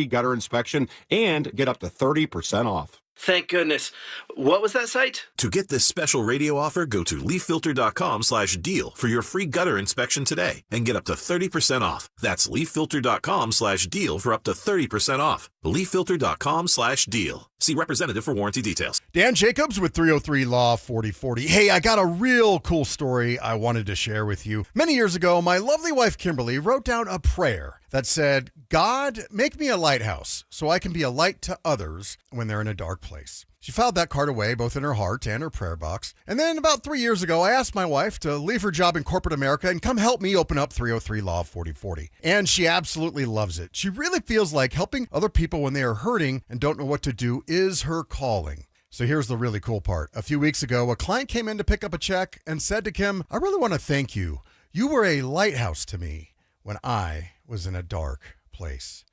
gutter inspection and get up to 30% off. Thank goodness. What was that site? To get this special radio offer, go to leaffilter.com/deal for your free gutter inspection today and get up to 30% off. That's leaffilter.com/deal for up to 30% off. leaffilter.com/deal. See representative for warranty details. Dan Jacobs with 303 Law 4040. Hey, I got a real cool story I wanted to share with you. Many years ago, my lovely wife Kimberly wrote down a prayer that said, "God, make me a lighthouse so I can be a light to others when they're in a dark place." She filed that card away both in her heart and her prayer box. And then about 3 years ago, I asked my wife to leave her job in corporate America and come help me open up 303 Law 4040. And she absolutely loves it. She really feels like helping other people when they are hurting and don't know what to do is her calling. So here's the really cool part. A few weeks ago, a client came in to pick up a check and said to Kim, "I really want to thank you. You were a lighthouse to me when I was in a dark place."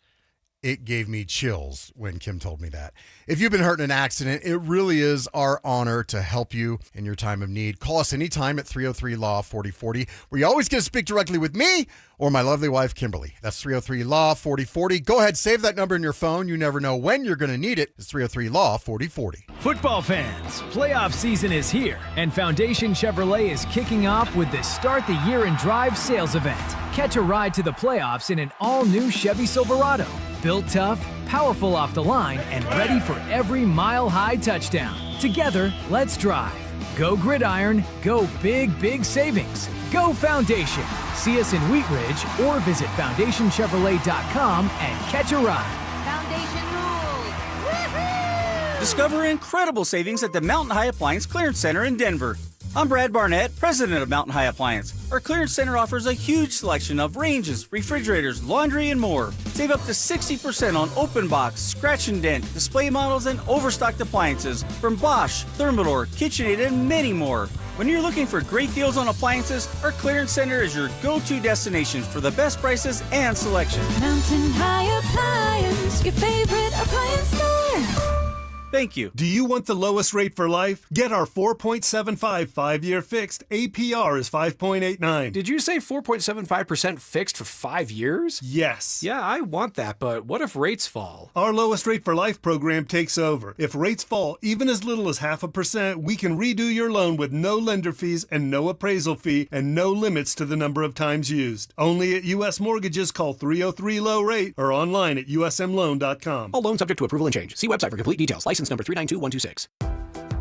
It gave me chills when Kim told me that. If you've been hurt in an accident, it really is our honor to help you in your time of need. Call us anytime at 303 Law 4040, where you always get to speak directly with me or my lovely wife, Kimberly. That's 303 Law 4040. Go ahead, save that number in your phone. You never know when you're going to need it. It's 303 Law 4040. Football fans, playoff season is here, and Foundation Chevrolet is kicking off with the Start the Year in Drive sales event. Catch a ride to the playoffs in an all-new Chevy Silverado. Built tough, powerful off the line, and ready for every mile-high touchdown. Together, let's drive. Go Gridiron, go big, big savings. Go Foundation. See us in Wheat Ridge or visit FoundationChevrolet.com and catch a ride. Foundation rules. Woo-hoo! Discover incredible savings at the Mountain High Appliance Clearance Center in Denver. I'm Brad Barnett, president of Mountain High Appliance. Our clearance center offers a huge selection of ranges, refrigerators, laundry, and more. Save up to 60% on open box, scratch and dent, display models, and overstocked appliances from Bosch, Thermador, KitchenAid, and many more. When you're looking for great deals on appliances, our clearance center is your go-to destination for the best prices and selection. Mountain High Appliance, your favorite appliance store. Thank you. Do you want the lowest rate for life? Get our 4.75 5-year fixed. APR is 5.89. Did you say 4.75% fixed for 5 years? Yes. Yeah, I want that, but what if rates fall? Our lowest rate for life program takes over. If rates fall even as little as 0.5%, we can redo your loan with no lender fees and no appraisal fee and no limits to the number of times used. Only at U.S. Mortgages. Call 303 Low Rate or online at usmloan.com. All loans subject to approval and change. See website for complete details. License number 392126.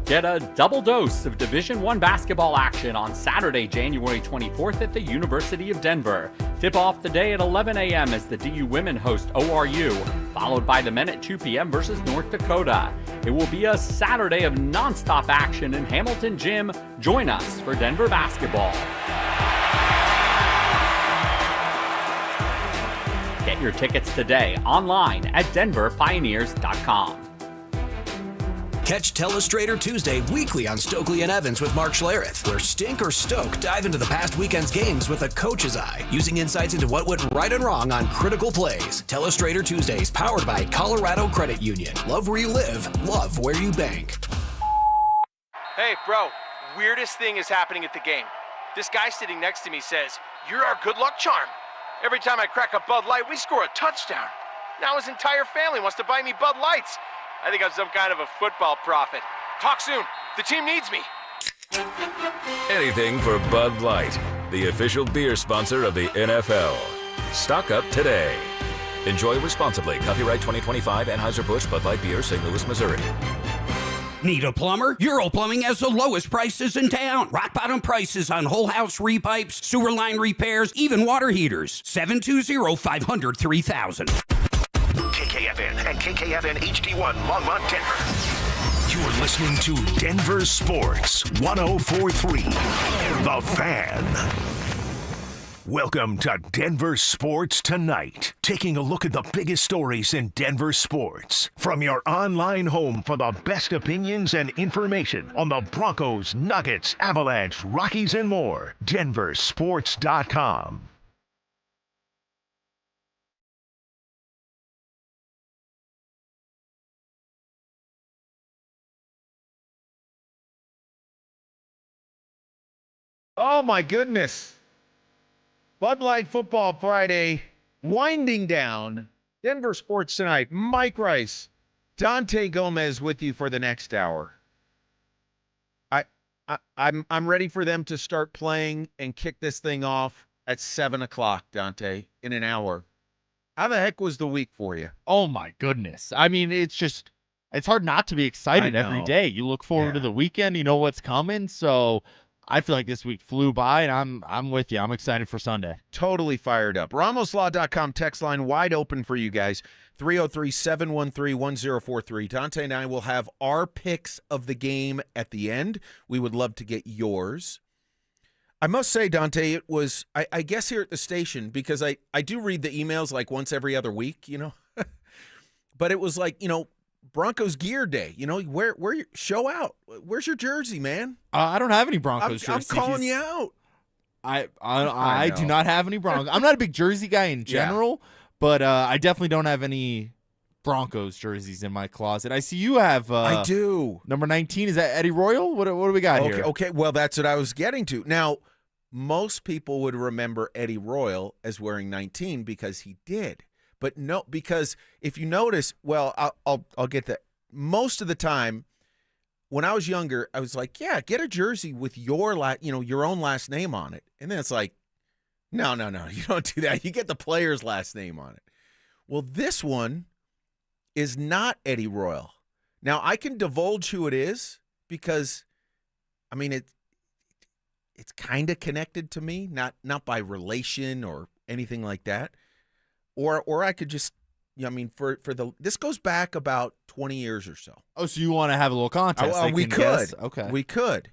Get a double dose of Division I basketball action on Saturday, January 24th at the University of Denver. Tip off the day at 11 a.m. as the DU women host ORU, followed by the men at 2 p.m. versus North Dakota. It will be a Saturday of nonstop action in Hamilton Gym. Join us for Denver basketball. Get your tickets today online at denverpioneers.com. Catch Telestrator Tuesday weekly on Stokely and Evans with Mark Schlereth, where Stink or Stoke dive into the past weekend's games with a coach's eye, using insights into what went right and wrong on critical plays. Telestrator Tuesdays, powered by Colorado Credit Union. Love where you live, love where you bank. Hey, bro, weirdest thing is happening at the game. This guy sitting next to me says, "You're our good luck charm. Every time I crack a Bud Light, we score a touchdown. Now his entire family wants to buy me Bud Lights. I think I'm some kind of a football prophet. Talk soon. The team needs me." Anything for Bud Light, the official beer sponsor of the NFL. Stock up today. Enjoy responsibly. Copyright 2025 Anheuser-Busch Bud Light Beer, St. Louis, Missouri. Need a plumber? Euro Plumbing has the lowest prices in town. Rock bottom prices on whole house repipes, sewer line repairs, even water heaters. 720-500-3000. KKFN and KKFN HD1 Longmont, Denver. You're listening to Denver Sports 1043. The Fan. Welcome to Denver Sports Tonight. Taking a look at the biggest stories in Denver sports. From your online home for the best opinions and information on the Broncos, Nuggets, Avalanche, Rockies, and more. DenverSports.com. Oh, my goodness. Bud Light Football Friday winding down Denver Sports Tonight, Mike Rice, Dante Gomez with you for the next hour. I'm ready for them to start playing and kick this thing off at 7 o'clock, Dante, in an hour. How the heck was the week for you? Oh, my goodness. I mean, it's hard not to be excited every day. You look forward to the weekend. You know what's coming. So I feel like this week flew by, and I'm with you. I'm excited for Sunday. Totally fired up. RamosLaw.com text line wide open for you guys. 303-713-1043. Dante and I will have our picks of the game at the end. We would love to get yours. I must say, Dante, it was, I guess here at the station, because I do read the emails like once every other week, you know. But it was like, you know, Broncos gear day. You know, where show out. Where's your jersey, man? I don't have any Broncos jerseys. I'm calling you out. I do not have any Broncos. I'm not a big jersey guy in general, but I definitely don't have any Broncos jerseys in my closet. I see you have. I do. Number 19, is that Eddie Royal? What do we got here? Okay. Well, that's what I was getting to. Now, most people would remember Eddie Royal as wearing 19 because he did. But no, because if you notice, well, I'll get that. Most of the time, when I was younger, I was like, yeah, get a jersey with your own last name on it. And then it's like, no, you don't do that. You get the player's last name on it. Well, this one is not Eddie Royal. Now, I can divulge who it is because, I mean, it's kind of connected to me, not by relation or anything like that. Or I could just, I mean, this goes back about 20 years or so. Oh, so you want to have a little contest? We could. Guess? Okay. We could.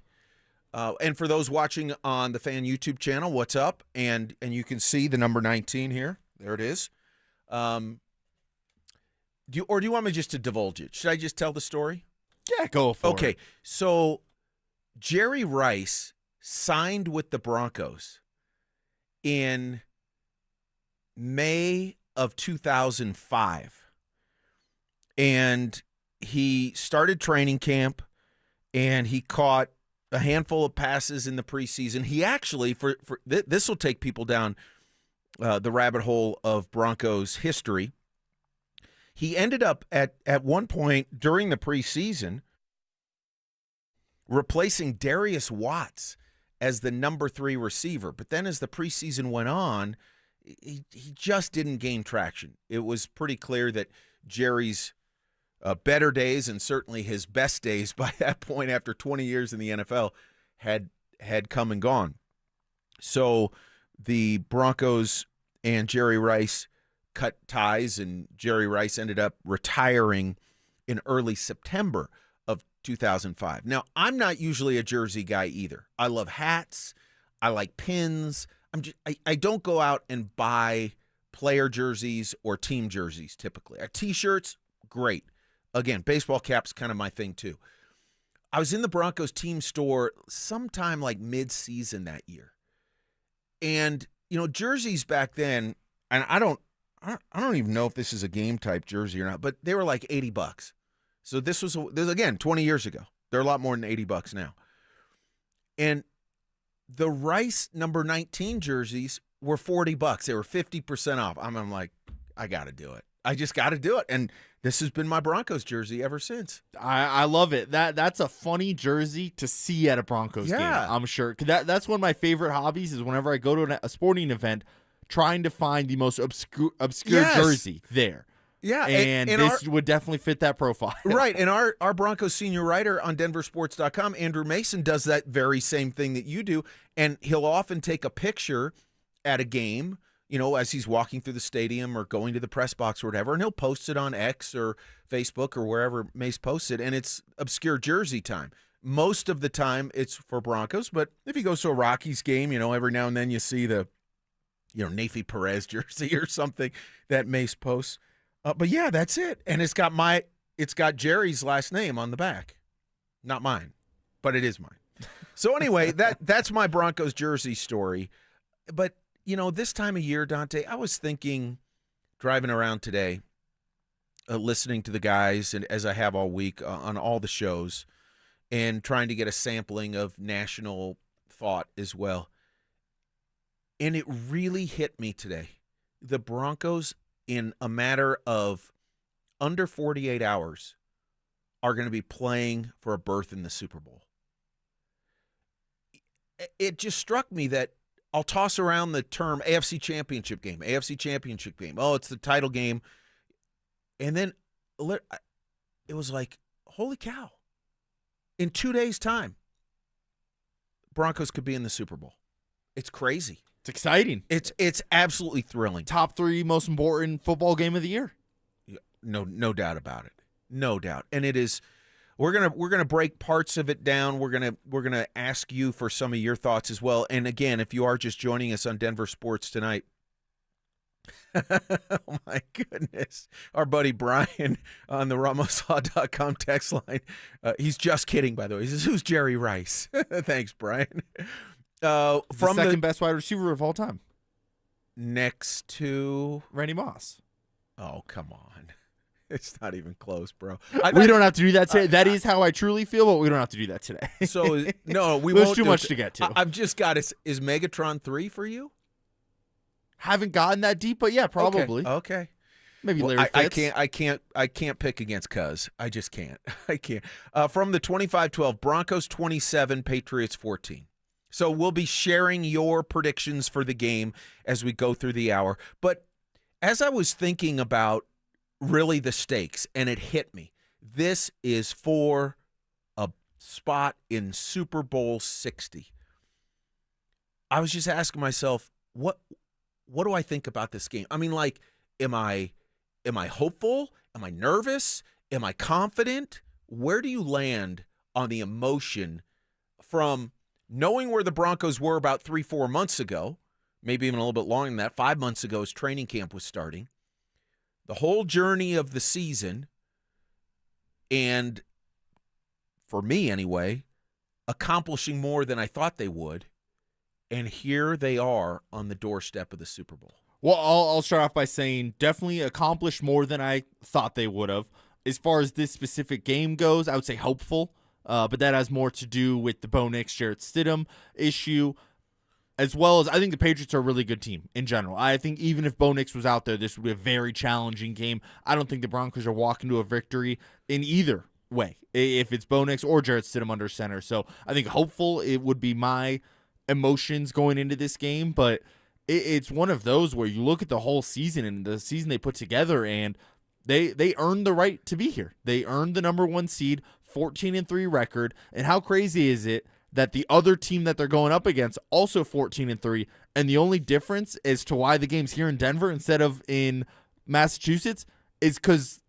And for those watching on the Fan YouTube channel, what's up? And you can see the number 19 here. There it is. Do you want me just to divulge it? Should I just tell the story? Yeah, go for it. Okay, so Jerry Rice signed with the Broncos in May of 2005. And he started training camp, and he caught a handful of passes in the preseason. He actually, this will take people down the rabbit hole of Broncos history. He ended up at one point during the preseason replacing Darius Watts as the number 3 receiver. But then as the preseason went on, he just didn't gain traction. It was pretty clear that Jerry's better days, and certainly his best days by that point after 20 years in the NFL, had come and gone. So the Broncos and Jerry Rice cut ties, and Jerry Rice ended up retiring in early September of 2005. Now, I'm not usually a jersey guy either. I love hats. I like pins. I don't go out and buy player jerseys or team jerseys typically. T-shirts, great. Again, baseball caps, kind of my thing too. I was in the Broncos team store sometime like mid-season that year. And, you know, jerseys back then, and I don't even know if this is a game type jersey or not, but they were like $80. So this was again 20 years ago. They're a lot more than $80 now. And the Rice number 19 jerseys were $40. They were 50% off. I'm like, I got to do it. I just got to do it. And this has been my Broncos jersey ever since. I love it. That's a funny jersey to see at a Broncos game, I'm sure. That's one of my favorite hobbies is whenever I go to a sporting event, trying to find the most obscure jersey there. Yeah, and this would definitely fit that profile. Right, and our Broncos senior writer on DenverSports.com, Andrew Mason, does that very same thing that you do, and he'll often take a picture at a game, you know, as he's walking through the stadium or going to the press box or whatever, and he'll post it on X or Facebook or wherever Mace posts it, and it's obscure jersey time. Most of the time it's for Broncos, but if he goes to a Rockies game, you know, every now and then you see the, you know, Nafi Perez jersey or something that Mace posts. But yeah, that's it. And it's got Jerry's last name on the back. Not mine, but it is mine. So anyway, that's my Broncos jersey story. But, you know, this time of year, Dante, I was thinking, driving around today, listening to the guys, and as I have all week on all the shows, and trying to get a sampling of national thought as well. And it really hit me today. The Broncos in a matter of under 48 hours are going to be playing for a berth in the Super Bowl. It just struck me that I'll toss around the term AFC Championship game, AFC Championship game. Oh, it's the title game. And then it was like, holy cow. In 2 days' time, Broncos could be in the Super Bowl. It's crazy. It's exciting. It's absolutely thrilling. Top 3 most important football game of the year. No doubt about it. No doubt. And it is. We're gonna break parts of it down. We're gonna ask you for some of your thoughts as well. And again, if you are just joining us on Denver Sports tonight, oh my goodness, our buddy Brian on the RamosLaw.com text line. He's just kidding, by the way. He says, "Who's Jerry Rice?" Thanks, Brian. From the second best wide receiver of all time, next to Randy Moss. Oh, come on. It's not even close, bro. We don't have to do that today. That is how I truly feel, but we don't have to do that today. So, no, we There's won't. too much to get to. I've just got it. Is Megatron 3 for you? Haven't gotten that deep, but yeah, probably. Okay. Maybe Larry Fitz. I can't pick against Cuz. I just can't. I can't. From the 25-12, Broncos 27, Patriots 14. So we'll be sharing your predictions for the game as we go through the hour. But as I was thinking about really the stakes, and it hit me, this is for a spot in Super Bowl 60. I was just asking myself, what do I think about this game? I mean, like, am I hopeful? Am I nervous? Am I confident? Where do you land on the emotion from knowing where the Broncos were about 3-4 months ago, maybe even a little bit longer than that, 5 months ago as training camp was starting, the whole journey of the season, and for me anyway, accomplishing more than I thought they would, and here they are on the doorstep of the Super Bowl. Well, I'll start off by saying definitely accomplished more than I thought they would have. As far as this specific game goes, I would say hopeful, but that has more to do with the Bo Nix, Jarrett Stidham issue, as well as I think the Patriots are a really good team in general. I think even if Bo Nix was out there, this would be a very challenging game. I don't think the Broncos are walking to a victory in either way, if it's Bo Nix or Jarrett Stidham under center. So I think hopeful it would be my emotions going into this game, but it's one of those where you look at the whole season and the season they put together, and they earned the right to be here. They earned the number 1 seed, 14-3 record, and how crazy is it that the other team that they're going up against also 14-3, and the only difference as to why the game's here in Denver instead of in Massachusetts is because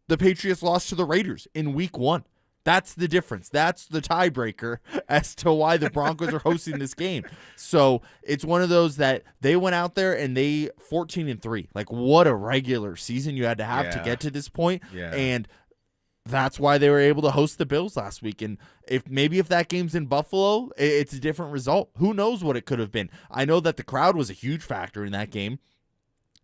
the Patriots lost to the Raiders in week 1. That's the difference. That's the tiebreaker as to why the Broncos are hosting this game. So it's one of those that they went out there and they 14-3. Like, what a regular season you had to have to get to this point. Yeah. And that's why they were able to host the Bills last week. And if that game's in Buffalo, it's a different result. Who knows what it could have been? I know that the crowd was a huge factor in that game.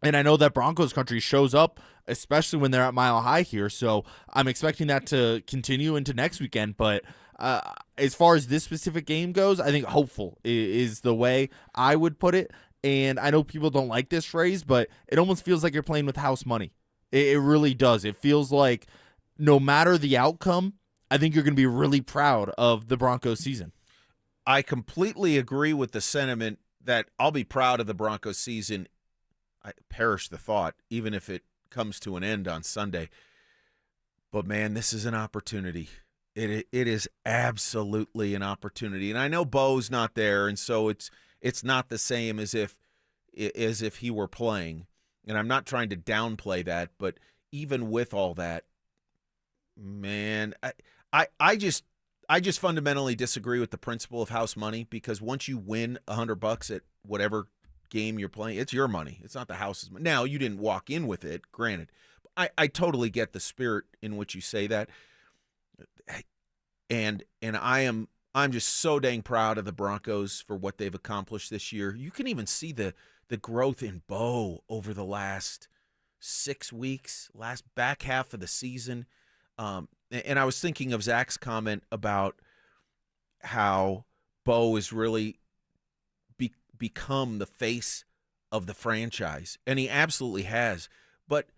And I know that Broncos country shows up, especially when they're at Mile High here. So I'm expecting that to continue into next weekend. But as far as this specific game goes, I think hopeful is the way I would put it. And I know people don't like this phrase, but it almost feels like you're playing with house money. It really does. It feels like no matter the outcome, I think you're going to be really proud of the Broncos season. I completely agree with the sentiment that I'll be proud of the Broncos season. I perish the thought, even if it comes to an end on Sunday. But, man, this is an opportunity. It is absolutely an opportunity. And I know Bo's not there, and so it's not the same as if he were playing. And I'm not trying to downplay that, but even with all that, man, I just fundamentally disagree with the principle of house money, because once you win $100 at whatever game you're playing, it's your money. It's not the house's money. Now, you didn't walk in with it, granted. I totally get the spirit in which you say that. And I'm just so dang proud of the Broncos for what they've accomplished this year. You can even see the growth in Bo over the last 6 weeks, last back half of the season. And I was thinking of Zach's comment about how Bo has really become the face of the franchise, and he absolutely has. But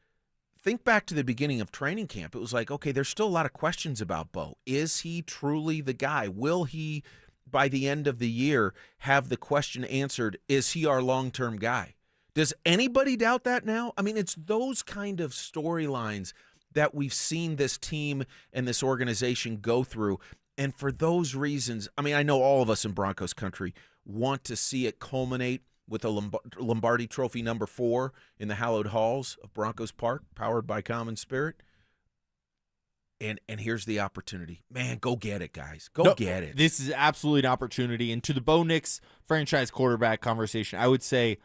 think back to the beginning of training camp. It was like, okay, there's still a lot of questions about Bo. Is he truly the guy? Will he, by the end of the year, have the question answered, is he our long-term guy? Does anybody doubt that now? I mean, it's those kind of storylines that we've seen this team and this organization go through. And for those reasons, I mean, I know all of us in Broncos country want to see it culminate with a Lombardi Trophy number 4 in the hallowed halls of Broncos Park, powered by Common Spirit. And here's the opportunity. Man, go get it, guys. Go get it. This is absolutely an opportunity. And to the Bo Nix franchise quarterback conversation, I would say,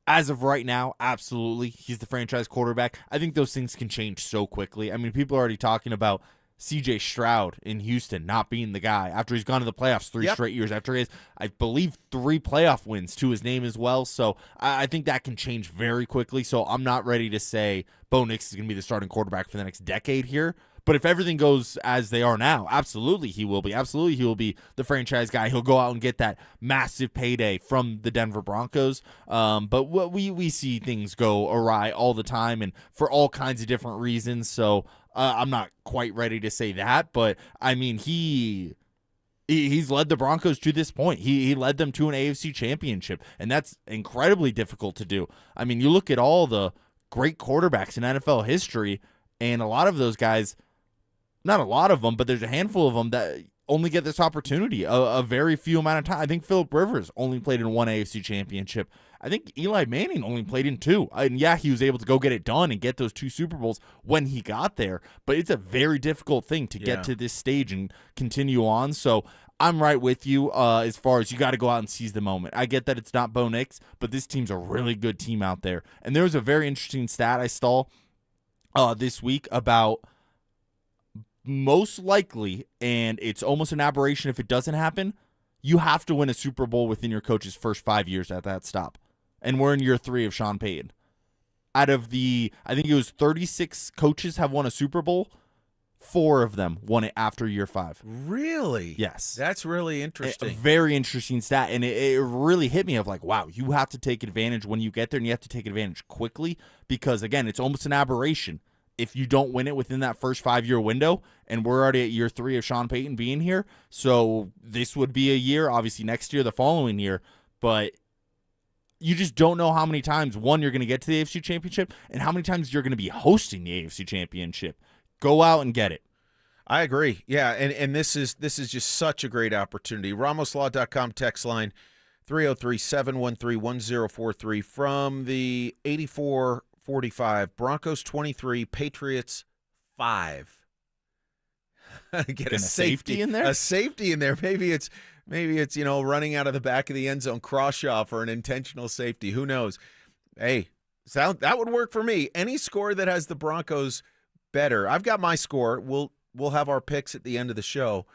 as of right now, absolutely, he's the franchise quarterback. I think those things can change so quickly. I mean, people are already talking about C.J. Stroud in Houston not being the guy after he's gone to the playoffs 3 straight years, after he has, I believe, 3 playoff wins to his name as well. So I think that can change very quickly. So I'm not ready to say Bo Nix is going to be the starting quarterback for the next decade here. But if everything goes as they are now, absolutely he will be. Absolutely he will be the franchise guy. He'll go out and get that massive payday from the Denver Broncos. But we see things go awry all the time and for all kinds of different reasons. So I'm not quite ready to say that. But, I mean, he's led the Broncos to this point. He led them to an AFC championship, and that's incredibly difficult to do. I mean, you look at all the great quarterbacks in NFL history, and a lot of those guys – not a lot of them, but there's a handful of them that only get this opportunity a very few amount of time. I think Phillip Rivers only played in 1 AFC championship. I think Eli Manning only played in 2. And yeah, he was able to go get it done and get those 2 Super Bowls when he got there. But it's a very difficult thing to get to this stage and continue on. So I'm right with you as far as you got to go out and seize the moment. I get that it's not Bo Nix, but this team's a really good team out there. And there was a very interesting stat I saw this week about most likely, and it's almost an aberration if it doesn't happen, you have to win a Super Bowl within your coach's first 5 years at that stop. And we're in year 3 of Sean Payton. Out of the, I think it was 36 coaches have won a Super Bowl, 4 of them won it after year 5. Really? Yes. That's really interesting. A very interesting stat, and it really hit me of like, wow, you have to take advantage when you get there, and you have to take advantage quickly because, again, it's almost an aberration if you don't win it within that first 5-year window, and we're already at year 3 of Sean Payton being here. So this would be a year, obviously next year, the following year, but you just don't know how many times, one, you're going to get to the AFC Championship and how many times you're going to be hosting the AFC Championship. Go out and get it. I agree. Yeah, and this is just such a great opportunity. RamosLaw.com text line 303-713-1043 from the 84-45, Broncos 23, Patriots 5. Get a safety in there. A safety in there. Maybe it's running out of the back of the end zone, cross-shaw for an intentional safety. Who knows? Hey, that would work for me. Any score that has the Broncos better. I've got my score. We'll have our picks at the end of the show.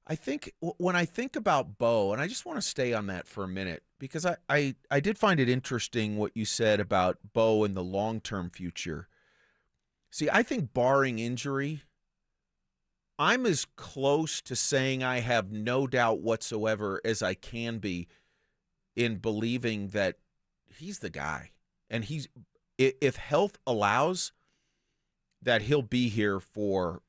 I think when I think about Bo, and I just want to stay on that for a minute because I did find it interesting what you said about Bo and the long-term future. See, I think barring injury, I'm as close to saying I have no doubt whatsoever as I can be in believing that he's the guy. And if health allows, that he'll be here for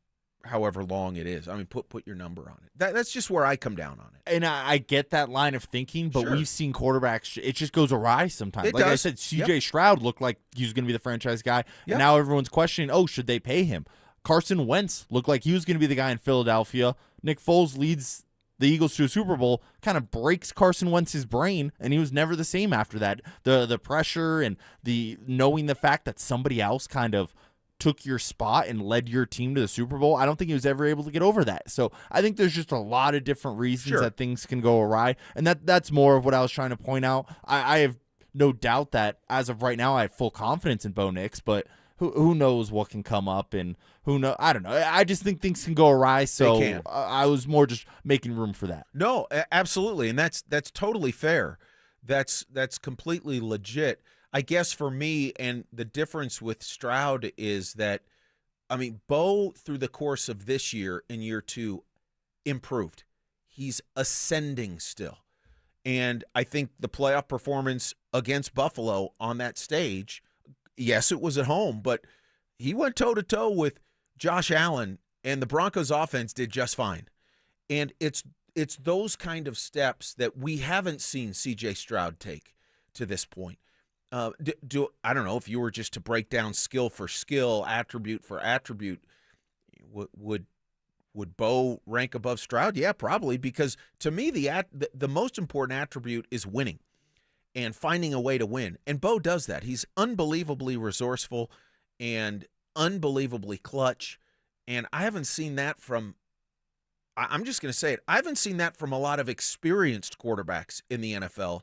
however long it is. I mean, put your number on it. That's just where I come down on it. And I get that line of thinking, but we've seen quarterbacks, it just goes awry sometimes. Like I said, C.J. Stroud looked like he was going to be the franchise guy, and now everyone's questioning, should they pay him? Carson Wentz looked like he was going to be the guy in Philadelphia. Nick Foles leads the Eagles to a Super Bowl, kind of breaks Carson Wentz's brain, and he was never the same after that. The pressure and the knowing the fact that somebody else kind of took your spot and led your team to the Super Bowl, I don't think he was ever able to get over that. So I think there's just a lot of different reasons that things can go awry, and that's more of what I was trying to point out. I have no doubt that as of right now I have full confidence in Bo Nix, but who knows what can come up, and who know? I don't know. I just think things can go awry, so I was more just making room for that. No, absolutely, and that's totally fair. That's completely legit. I guess for me, and the difference with Stroud is that, I mean, Bo, through the course of this year, in year 2, improved. He's ascending still. And I think the playoff performance against Buffalo on that stage, yes, it was at home, but he went toe-to-toe with Josh Allen, and the Broncos offense did just fine. And it's those kind of steps that we haven't seen C.J. Stroud take to this point. I don't know if you were just to break down skill for skill, attribute for attribute, would Bo rank above Stroud? Yeah, probably, because to me the most important attribute is winning and finding a way to win. And Bo does that. He's unbelievably resourceful and unbelievably clutch. And I haven't seen that from – I'm just going to say it. I haven't seen that from a lot of experienced quarterbacks in the NFL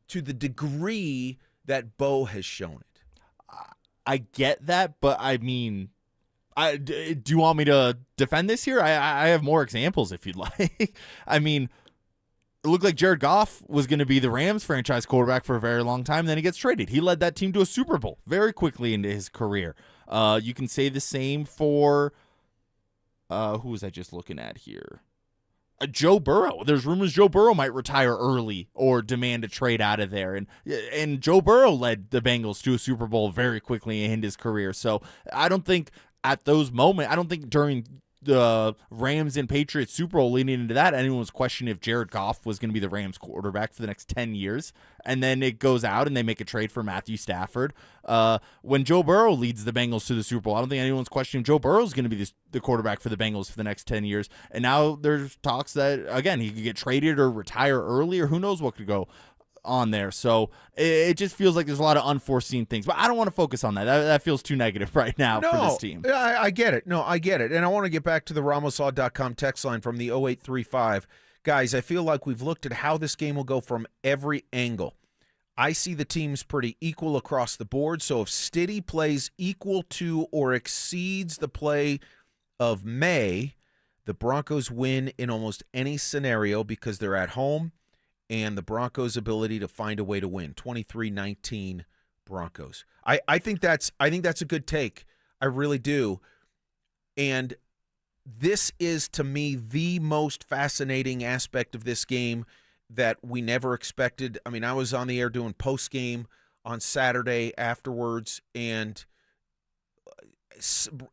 to the degree that Bo has shown it. I get that, but I mean – do you want me to defend this here? I have more examples if you'd like. I mean, it looked like Jared Goff was going to be the Rams franchise quarterback for a very long time. Then he gets traded. He led that team to a Super Bowl very quickly into his career. You can say the same for who was I just looking at here? Joe Burrow. There's rumors Joe Burrow might retire early or demand a trade out of there. And Joe Burrow led the Bengals to a Super Bowl very quickly in his career. So I don't think at those moments, I don't think during the Rams and Patriots Super Bowl leading into that, anyone was questioning if Jared Goff was going to be the Rams quarterback for the next 10 years. And then it goes out and they make a trade for Matthew Stafford. When Joe Burrow leads the Bengals to the Super Bowl, I don't think anyone's questioning Joe Burrow is going to be the quarterback for the Bengals for the next 10 years. And now there's talks that, again, he could get traded or retire early or who knows what could go on there. So it just feels like there's a lot of unforeseen things, but I don't want to focus on that. That feels too negative right now for this team. I get it. No, I get it. And I want to get back to the RamosLaw.com text line from the 0835. Guys, I feel like we've looked at how this game will go from every angle. I see the teams pretty equal across the board. So if Stiddy plays equal to or exceeds the play of May, the Broncos win in almost any scenario because they're at home and the Broncos' ability to find a way to win. 23-19 Broncos. I think that's a good take. I really do. And this is, to me, the most fascinating aspect of this game that we never expected. I mean, I was on the air doing post-game on Saturday afterwards and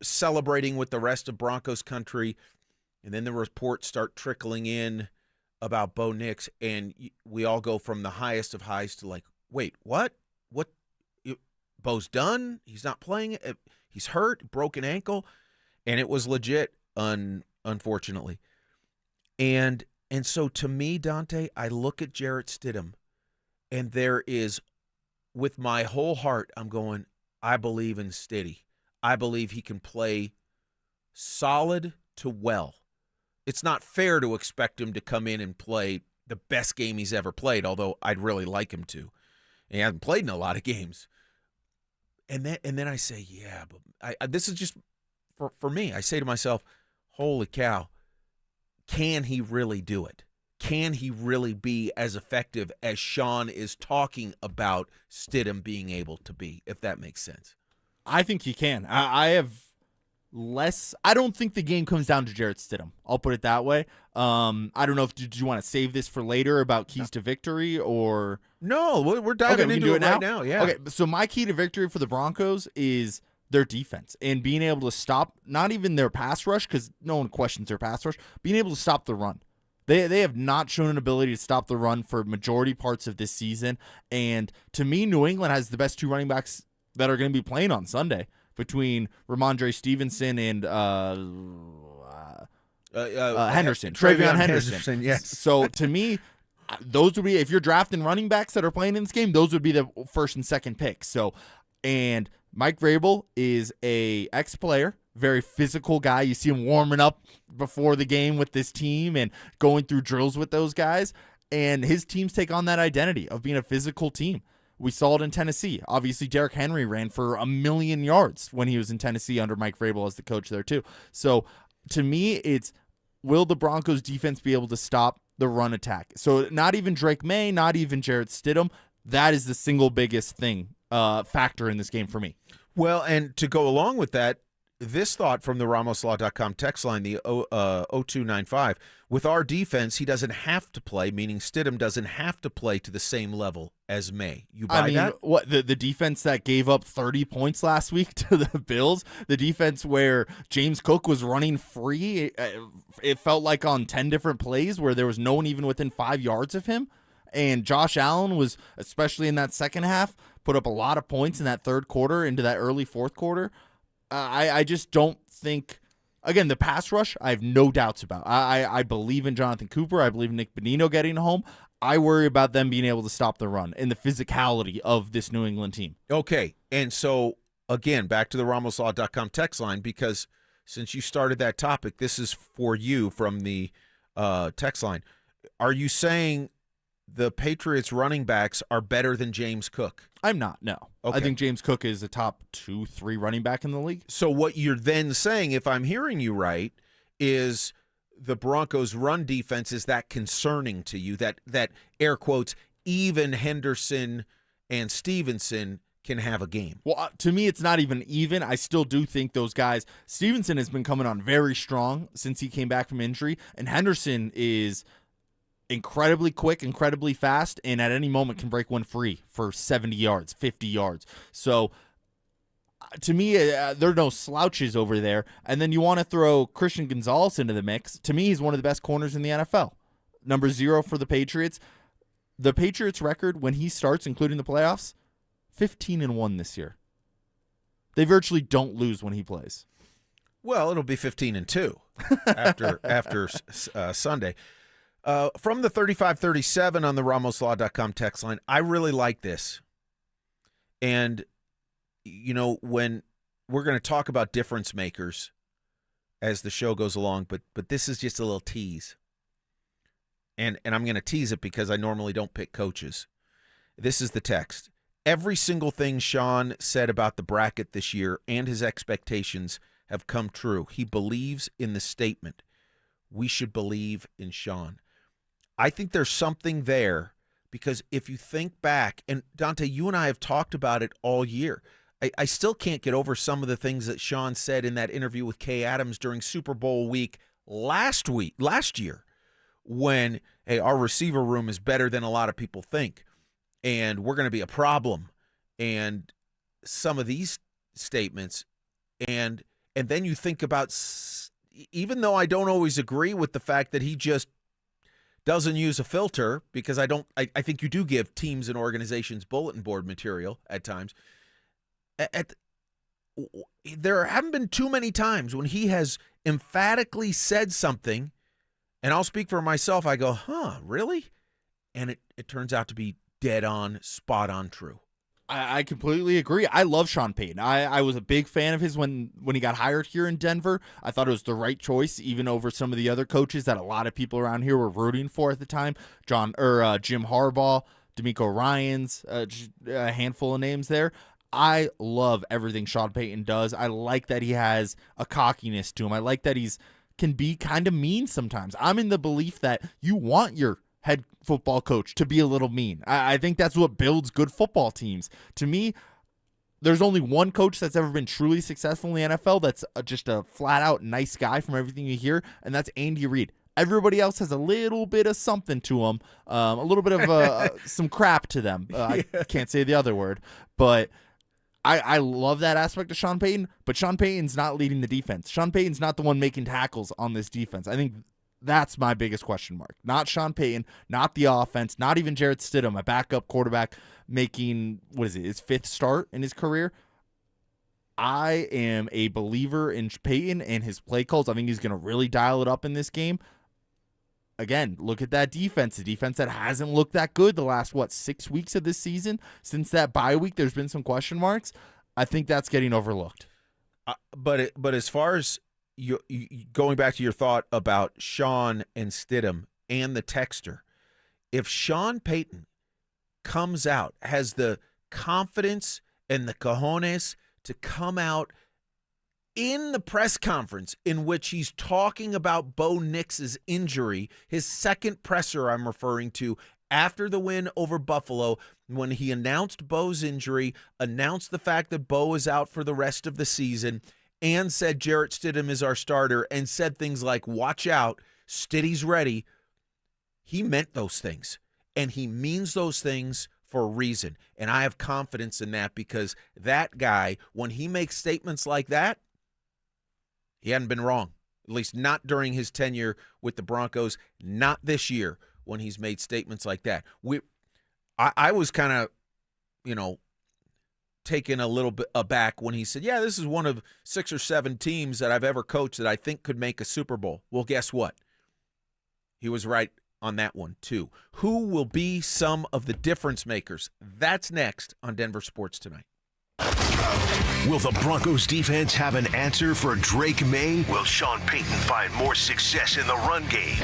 celebrating with the rest of Broncos country, and then the reports start trickling in about Bo Nix, and we all go from the highest of highs to like, wait, what? What? Bo's done? He's not playing? He's hurt? Broken ankle? And it was legit, unfortunately. And so to me, Dante, I look at Jarrett Stidham, and there is, with my whole heart, I'm going, I believe in Stiddy. I believe he can play solid to well. It's not fair to expect him to come in and play the best game he's ever played, although I'd really like him to. And he hasn't played in a lot of games. And then I say, yeah, but this is just for me. I say to myself, holy cow, can he really do it? Can he really be as effective as Sean is talking about Stidham being able to be, if that makes sense? I think he can. I don't think the game comes down to Jarrett Stidham. I'll put it that way. I don't know if did you want to save this for later about keys to victory or no? We're diving into it right now. Yeah. Okay. So my key to victory for the Broncos is their defense and being able to stop not even their pass rush because no one questions their pass rush. Being able to stop the run. They have not shown an ability to stop the run for majority parts of this season. And to me, New England has the best two running backs that are going to be playing on Sunday, between Ramondre Stevenson and Henderson, TreVeyon Henderson. Yes. So to me, those would be, if you're drafting running backs that are playing in this game, those would be the first and second picks. So, and Mike Vrabel is a ex-player, very physical guy. You see him warming up before the game with this team and going through drills with those guys. And his teams take on that identity of being a physical team. We saw it in Tennessee. Obviously, Derrick Henry ran for 1,000,000 yards when he was in Tennessee under Mike Vrabel as the coach there too. So to me, it's will the Broncos defense be able to stop the run attack? So not even Drake May, not even Jarrett Stidham. That is the single biggest thing factor in this game for me. Well, and to go along with that, this thought from the RamosLaw.com text line, the 0295. With our defense, he doesn't have to play, meaning Stidham doesn't have to play to the same level as May. You buy that? What the defense that gave up 30 points last week to the Bills, the defense where James Cook was running free, it felt like on 10 different plays where there was no one even within 5 yards of him. And Josh Allen was, especially in that second half, put up a lot of points in that third quarter into that early fourth quarter. I just don't think, again, the pass rush, I have no doubts about. I believe in Jonathan Cooper. I believe in Nick Bonino getting home. I worry about them being able to stop the run and the physicality of this New England team. Okay, and so, again, back to the RamosLaw.com text line, because since you started that topic, this is for you from the text line. Are you saying the Patriots running backs are better than James Cook? I'm not, no. Okay. I think James Cook is a top 2-3 running back in the league. So what you're then saying, if I'm hearing you right, is the Broncos' run defense is that concerning to you, that air quotes, even Henderson and Stevenson can have a game. Well, to me, it's not even. I still do think those guys, Stevenson has been coming on very strong since he came back from injury, and Henderson is incredibly quick, incredibly fast, and at any moment can break one free for 70 yards, 50 yards. So to me, there are no slouches over there. And then you want to throw Christian Gonzalez into the mix. To me, he's one of the best corners in the NFL. Number 0 for the Patriots. The Patriots record when he starts, including the playoffs, 15-1 this year. They virtually don't lose when he plays. Well, it'll be 15-2 after Sunday. From the 3537 on the RamosLaw.com text line, I really like this. And, you know, when we're going to talk about difference makers as the show goes along, but this is just a little tease. And I'm going to tease it because I normally don't pick coaches. This is the text. Every single thing Sean said about the bracket this year and his expectations have come true. He believes in the statement. We should believe in Sean. I think there's something there because if you think back, and Dante, you and I have talked about it all year. I still can't get over some of the things that Sean said in that interview with Kay Adams during Super Bowl week last year, when, hey, our receiver room is better than a lot of people think, and we're going to be a problem, and some of these statements, and then you think about, even though I don't always agree with the fact that he just doesn't use a filter, because I think you do give teams and organizations bulletin board material at times. There haven't been too many times when he has emphatically said something, and I'll speak for myself, I go, huh, really? And it turns out to be dead on, spot on true. I completely agree. I love Sean Payton. I was a big fan of his when he got hired here in Denver. I thought it was the right choice, even over some of the other coaches that a lot of people around here were rooting for at the time. Jim Harbaugh, DeMeco Ryans, a handful of names there. I love everything Sean Payton does. I like that he has a cockiness to him. I like that can be kind of mean sometimes. I'm in the belief that you want your head football coach to be a little mean. I think that's what builds good football teams. To me, there's only one coach that's ever been truly successful in the NFL that's just a flat-out nice guy from everything you hear, and that's Andy Reid. Everybody else has a little bit of something to them, a little bit of some crap to them. I can't say the other word, but I love that aspect of Sean Payton, but Sean Payton's not leading the defense. Sean Payton's not the one making tackles on this defense. I think that's my biggest question mark. Not Sean Payton, not the offense, not even Jarrett Stidham, a backup quarterback making, his 5th start in his career. I am a believer in Payton and his play calls. I think he's going to really dial it up in this game. Again, look at that defense. The defense that hasn't looked that good the last, 6 weeks of this season. Since that bye week, there's been some question marks. I think that's getting overlooked. But as far as you going back to your thought about Sean and Stidham and the texter, if Sean Payton comes out, has the confidence and the cojones to come out in the press conference in which he's talking about Bo Nix's injury, his second presser I'm referring to, after the win over Buffalo, when he announced Bo's injury, announced the fact that Bo is out for the rest of the season, and said Jarrett Stidham is our starter and said things like, watch out, Stiddy's ready, he meant those things. And he means those things for a reason. And I have confidence in that because that guy, when he makes statements like that, he hadn't been wrong. At least not during his tenure with the Broncos, not this year when he's made statements like that. I was kind of, taken a little bit aback when he said, yeah, this is one of 6 or 7 teams that I've ever coached that I think could make a Super Bowl. Well, guess what? He was right on that one, too. Who will be some of the difference makers? That's next on Denver Sports Tonight. Will the Broncos defense have an answer for Drake May? Will Sean Payton find more success in the run game?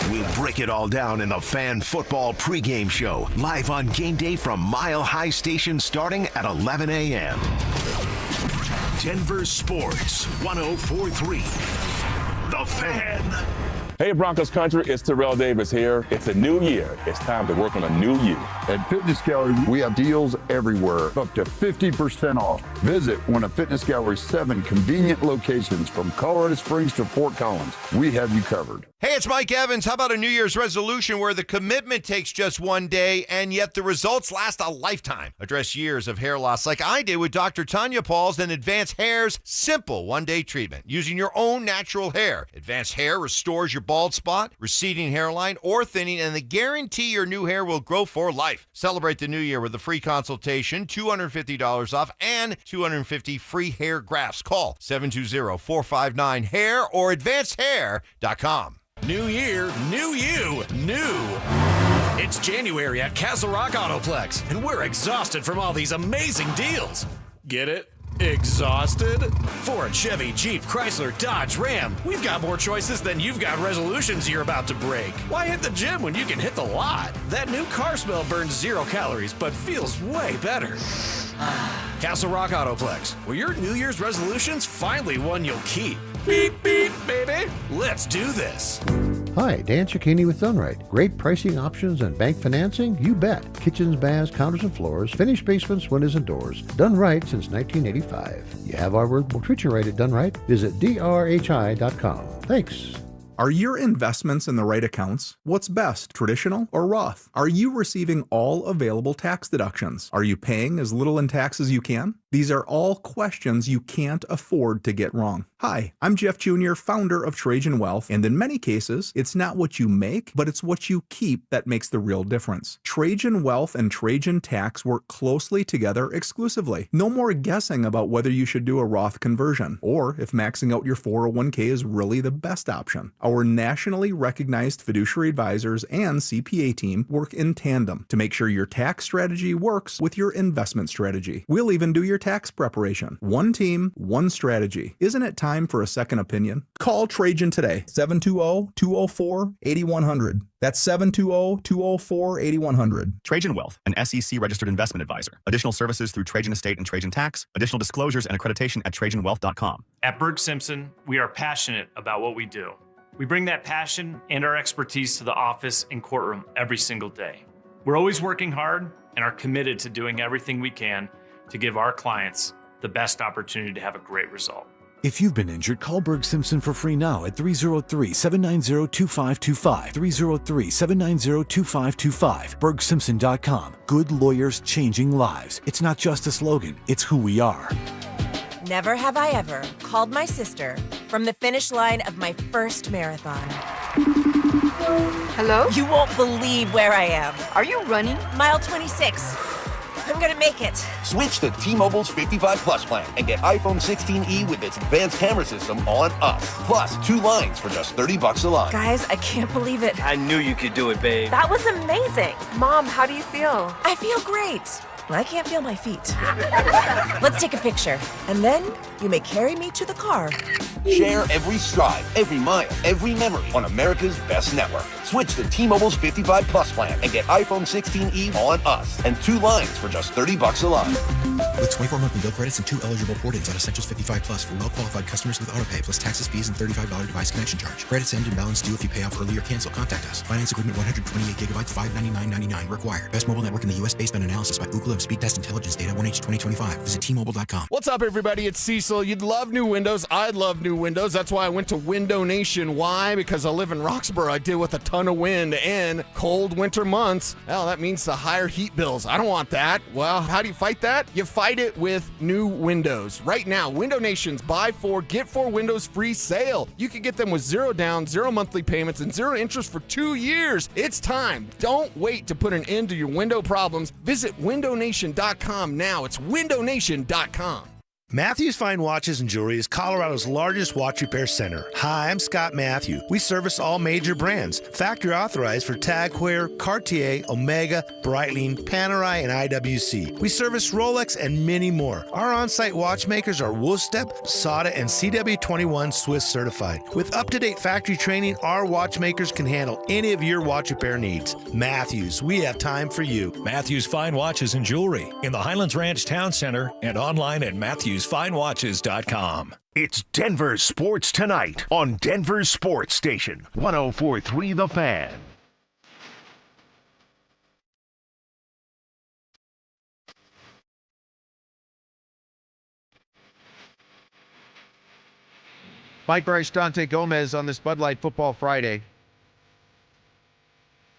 We'll break it all down in the Fan Football pregame show, live on game day from Mile High Station starting at 11 a.m. Denver Sports 104.3. The Fan. Hey Broncos country, it's Terrell Davis here. It's a new year. It's time to work on a new you. At Fitness Gallery, we have deals everywhere, up to 50% off. Visit one of Fitness Gallery's 7 convenient locations from Colorado Springs to Fort Collins. We have you covered. Hey, it's Mike Evans. How about a New Year's resolution where the commitment takes just one day and yet the results last a lifetime? Address years of hair loss like I did with Dr. Tanya Pauls and Advanced Hair's simple one-day treatment using your own natural hair. Advanced Hair restores your bald spot, receding hairline, or thinning, and they guarantee your new hair will grow for life. Celebrate the new year with a free consultation, $250 off, and 250 free hair grafts. Call 720-459-HAIR or advancedhair.com. New year, new you, new. It's January at Castle Rock Autoplex, and we're exhausted from all these amazing deals. Get it? Exhausted? Ford, Chevy, Jeep, Chrysler, Dodge, Ram. We've got more choices than you've got resolutions you're about to break. Why hit the gym when you can hit the lot? That new car smell burns 0 calories, but feels way better. Castle Rock Autoplex, where your New Year's resolution's finally one you'll keep. Beep, beep, baby. Let's do this. Hi, Dan Cicchini with Dunright. Great pricing options and bank financing? You bet. Kitchens, baths, counters, and floors. Finished basements, windows, and doors. Done right since 1985. You have our word, we'll treat you right at Dunright. Visit drhi.com. Thanks. Are your investments in the right accounts? What's best, traditional or Roth? Are you receiving all available tax deductions? Are you paying as little in tax as you can? These are all questions you can't afford to get wrong. Hi, I'm Jeff Jr., founder of Trajan Wealth, and in many cases, it's not what you make, but it's what you keep that makes the real difference. Trajan Wealth and Trajan Tax work closely together exclusively. No more guessing about whether you should do a Roth conversion, or if maxing out your 401k is really the best option. Our nationally recognized fiduciary advisors and CPA team work in tandem to make sure your tax strategy works with your investment strategy. We'll even do your tax preparation. One team, one strategy. Isn't it time for a second opinion? Call Trajan today, 720-204-8100. That's 720-204-8100. Trajan Wealth, an SEC registered investment advisor. Additional services through Trajan Estate and Trajan Tax. Additional disclosures and accreditation at TrajanWealth.com. At Berg Simpson, we are passionate about what we do. We bring that passion and our expertise to the office and courtroom every single day. We're always working hard and are committed to doing everything we can to give our clients the best opportunity to have a great result. If you've been injured, call Berg Simpson for free now at 303-790-2525. 303-790-2525. BergSimpson.com. Good lawyers changing lives. It's not just a slogan, it's who we are. Never have I ever called my sister from the finish line of my first marathon. Hello? You won't believe where I am. Are you running? Mile 26. I'm gonna make it. Switch to T-Mobile's 55 Plus plan and get iPhone 16e with its advanced camera system on us. Plus, 2 lines for just $30 a line. Guys, I can't believe it. I knew you could do it, babe. That was amazing. Mom, how do you feel? I feel great. I can't feel my feet. Let's take a picture, and then you may carry me to the car. Share every stride, every mile, every memory on America's best network. Switch to T-Mobile's 55 Plus plan and get iPhone 16e on us and 2 lines for just $30 a line. With 24 monthly bill credits and 2 eligible port-ins on Essentials 55 Plus for well-qualified customers with autopay, plus taxes, fees, and $35 device connection charge. Credits end and balance due if you pay off early or cancel. Contact us. Finance agreement 128 gigabytes, $599.99 required. Best mobile network in the U.S. based on analysis by Ookla of Speed Test Intelligence Data 1H 2025. Visit T-Mobile.com. What's up, everybody? It's CC Russell, you'd love new windows. I'd love new windows. That's why I went to Window Nation. Why? Because I live in Roxborough. I deal with a ton of wind and cold winter months. Well, that means the higher heat bills. I don't want that. Well, how do you fight that? You fight it with new windows. Right now, Window Nation's buy 4, get 4 windows free sale. You can get them with 0 down, 0 monthly payments, and 0 interest for 2 years. It's time. Don't wait to put an end to your window problems. Visit windownation.com now. It's windownation.com. Matthews Fine Watches and Jewelry is Colorado's largest watch repair center. Hi, I'm Scott Matthew. We service all major brands. Factory authorized for Tag Heuer, Cartier, Omega, Breitling, Panerai, and IWC. We service Rolex and many more. Our on-site watchmakers are Wolfstep, SADA, and CW21 Swiss certified. With up-to-date factory training, our watchmakers can handle any of your watch repair needs. Matthews, we have time for you. Matthews Fine Watches and Jewelry in the Highlands Ranch Town Center and online at MatthewsFineWatches.com. It's Denver Sports Tonight on Denver Sports Station 104.3 The Fan. Mike Bryce, Dante Gomez on this Bud Light Football Friday.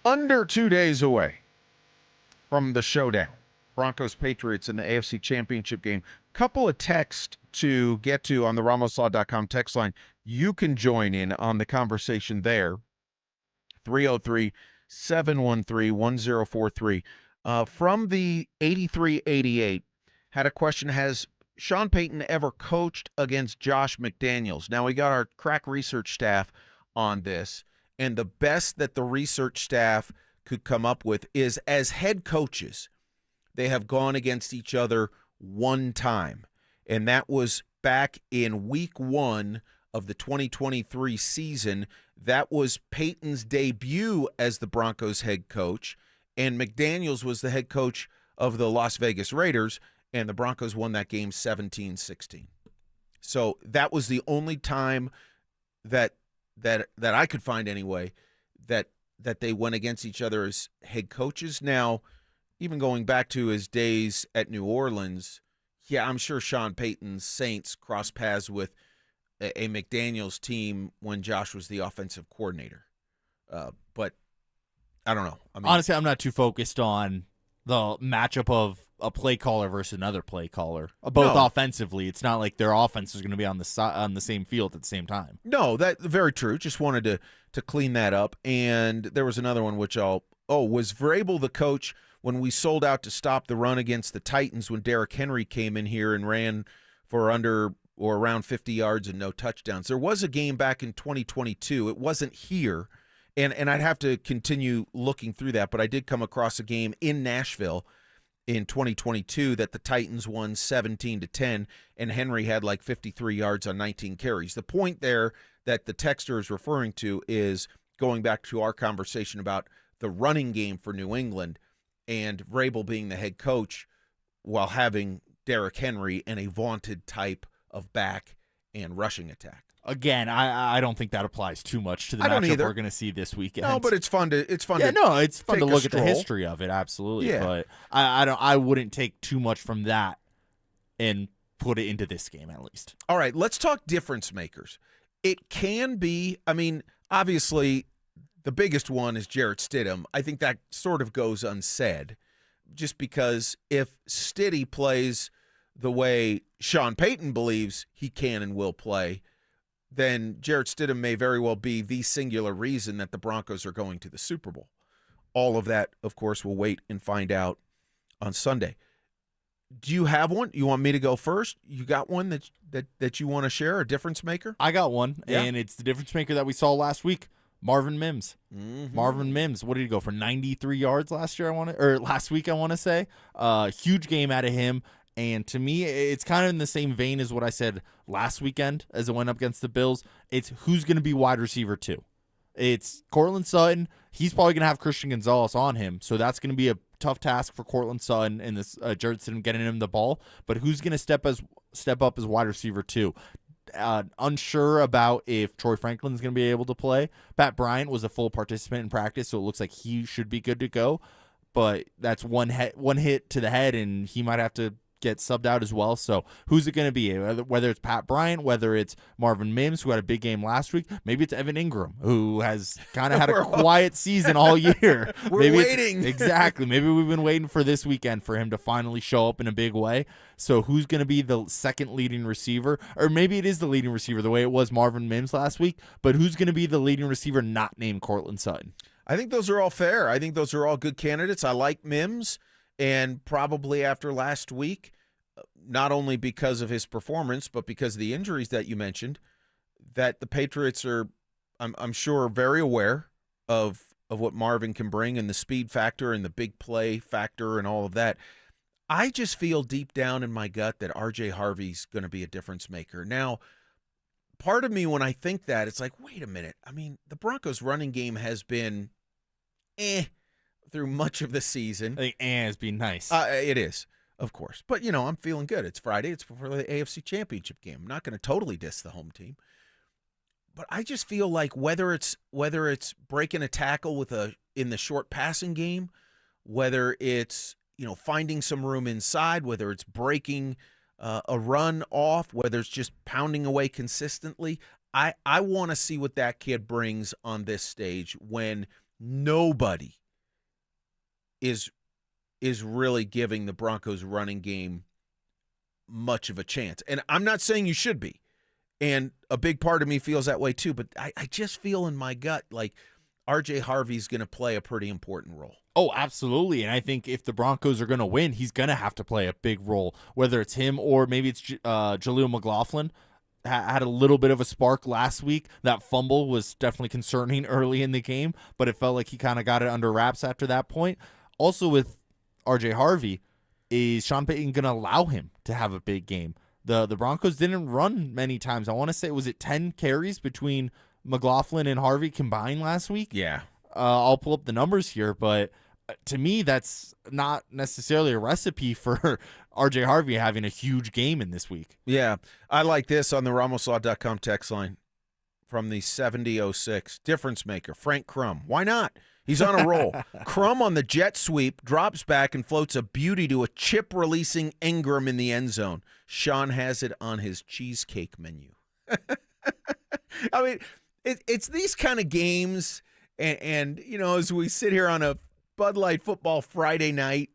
Under 2 days away from the showdown. Broncos Patriots in the AFC Championship game. Couple of texts to get to on the RamosLaw.com text line. You can join in on the conversation there. 303-713-1043. From the 83-88, had a question, has Sean Payton ever coached against Josh McDaniels? Now, we got our crack research staff on this, and the best that the research staff could come up with is, as head coaches, they have gone against each other one time, and that was back in week 1 of the 2023 season. That was Payton's debut as the Broncos head coach, and McDaniels was the head coach of the Las Vegas Raiders, and the Broncos won that game 17-16. So that was the only time that I could find anyway that they went against each other as head coaches. Now, even going back to his days at New Orleans, yeah, I'm sure Sean Payton's Saints crossed paths with a McDaniels team when Josh was the offensive coordinator. But I don't know. I mean, honestly, I'm not too focused on the matchup of a play caller versus another play caller. Both offensively, it's not like their offense is going to be on the same field at the same time. No, that's very true. Just wanted to clean that up. And there was another one which was Vrabel the coach when we sold out to stop the run against the Titans when Derrick Henry came in here and ran for under or around 50 yards and no touchdowns. There was a game back in 2022. It wasn't here, and I'd have to continue looking through that, but I did come across a game in Nashville in 2022 that the Titans won 17-10, and Henry had like 53 yards on 19 carries. The point there that the texter is referring to is going back to our conversation about the running game for New England and Vrabel being the head coach while having Derrick Henry and a vaunted type of back and rushing attack. Again, I don't think that applies too much to the matchup we're going to see this weekend. No, but it's fun to it's fun to look at the history of it, absolutely. Yeah. But I wouldn't take too much from that and put it into this game at least. All right, let's talk difference makers. It can be, I mean, obviously the biggest one is Jarrett Stidham. I think that sort of goes unsaid just because if Stiddy plays the way Sean Payton believes he can and will play, then Jarrett Stidham may very well be the singular reason that the Broncos are going to the Super Bowl. All of that, of course, we'll wait and find out on Sunday. Do you have one? You want me to go first? You got one that you want to share, a difference maker? I got one, and it's the difference maker that we saw last week. Marvin Mims. Mm-hmm. Marvin Mims. What did he go for? 93 yards last week, I want to say. Huge game out of him. And to me, it's kind of in the same vein as what I said last weekend as it went up against the Bills. It's who's going to be wide receiver 2. It's Courtland Sutton. He's probably going to have Christian Gonzalez on him. So that's going to be a tough task for Courtland Sutton and this Jarrett Stidham getting him the ball. But who's going to step up as wide receiver 2? Unsure about if Troy Franklin's going to be able to play. Pat Bryant was a full participant in practice, so it looks like he should be good to go. But that's one hit to the head, and he might have to get subbed out as well. So who's it going to be? Whether it's Pat Bryant, whether it's Marvin Mims, who had a big game last week, maybe it's Evan Ingram, who has kind of had a quiet season all year. We're waiting. Exactly. Maybe we've been waiting for this weekend for him to finally show up in a big way. So who's going to be the second leading receiver? Or maybe it is the leading receiver the way it was Marvin Mims last week, but who's going to be the leading receiver not named Cortland Sutton? I think those are all fair. I think those are all good candidates. I like Mims, and probably after last week, not only because of his performance, but because of the injuries that you mentioned, that the Patriots are, I'm sure, very aware of what Marvin can bring and the speed factor and the big play factor and all of that. I just feel deep down in my gut that R.J. Harvey's going to be a difference maker. Now, part of me, when I think that, it's like, wait a minute. I mean, the Broncos' running game has been through much of the season. I think has been nice. It is, of course. But, I'm feeling good. It's Friday. It's before the AFC Championship game. I'm not going to totally diss the home team. But I just feel like whether it's breaking a tackle in the short passing game, whether it's finding some room inside, whether it's breaking a run off, whether it's just pounding away consistently, I want to see what that kid brings on this stage when nobody is really giving the Broncos running game much of a chance. And I'm not saying you should be. And a big part of me feels that way too, but I just feel in my gut like R.J. Harvey's going to play a pretty important role. Oh, absolutely. And I think if the Broncos are going to win, he's going to have to play a big role, whether it's him or maybe it's Jaleel McLaughlin. Had a little bit of a spark last week. That fumble was definitely concerning early in the game, but it felt like he kind of got it under wraps after that point. Also with R.J. Harvey, is Sean Payton going to allow him to have a big game? The Broncos didn't run many times. I want to say, was it 10 carries between McLaughlin and Harvey combined last week? Yeah. I'll pull up the numbers here, but to me, that's not necessarily a recipe for R.J. Harvey having a huge game in this week. Yeah. I like this on the RamosLaw.com text line from the 7006. Difference maker, Frank Crum. Why not? He's on a roll. Crum on the jet sweep, drops back and floats a beauty to a chip-releasing Ingram in the end zone. Sean has it on his cheesecake menu. I mean, it's these kind of games, and as we sit here on a Bud Light Football Friday night,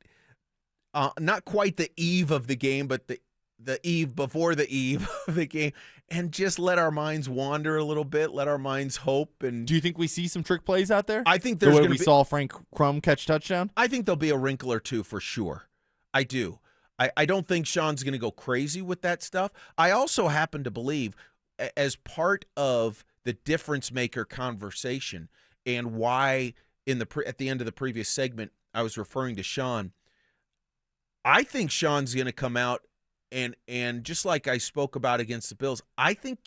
not quite the eve of the game, but the eve before the eve of the game, and just let our minds wander a little bit, let our minds hope. And do you think we see some trick plays out there? I think there's going to be. We saw Frank Crum catch touchdown? I think there'll be a wrinkle or two for sure. I do. I don't think Sean's going to go crazy with that stuff. I also happen to believe, as part of the difference maker conversation, and why at the end of the previous segment I was referring to Sean, I think Sean's going to come out and just like I spoke about against the Bills, I think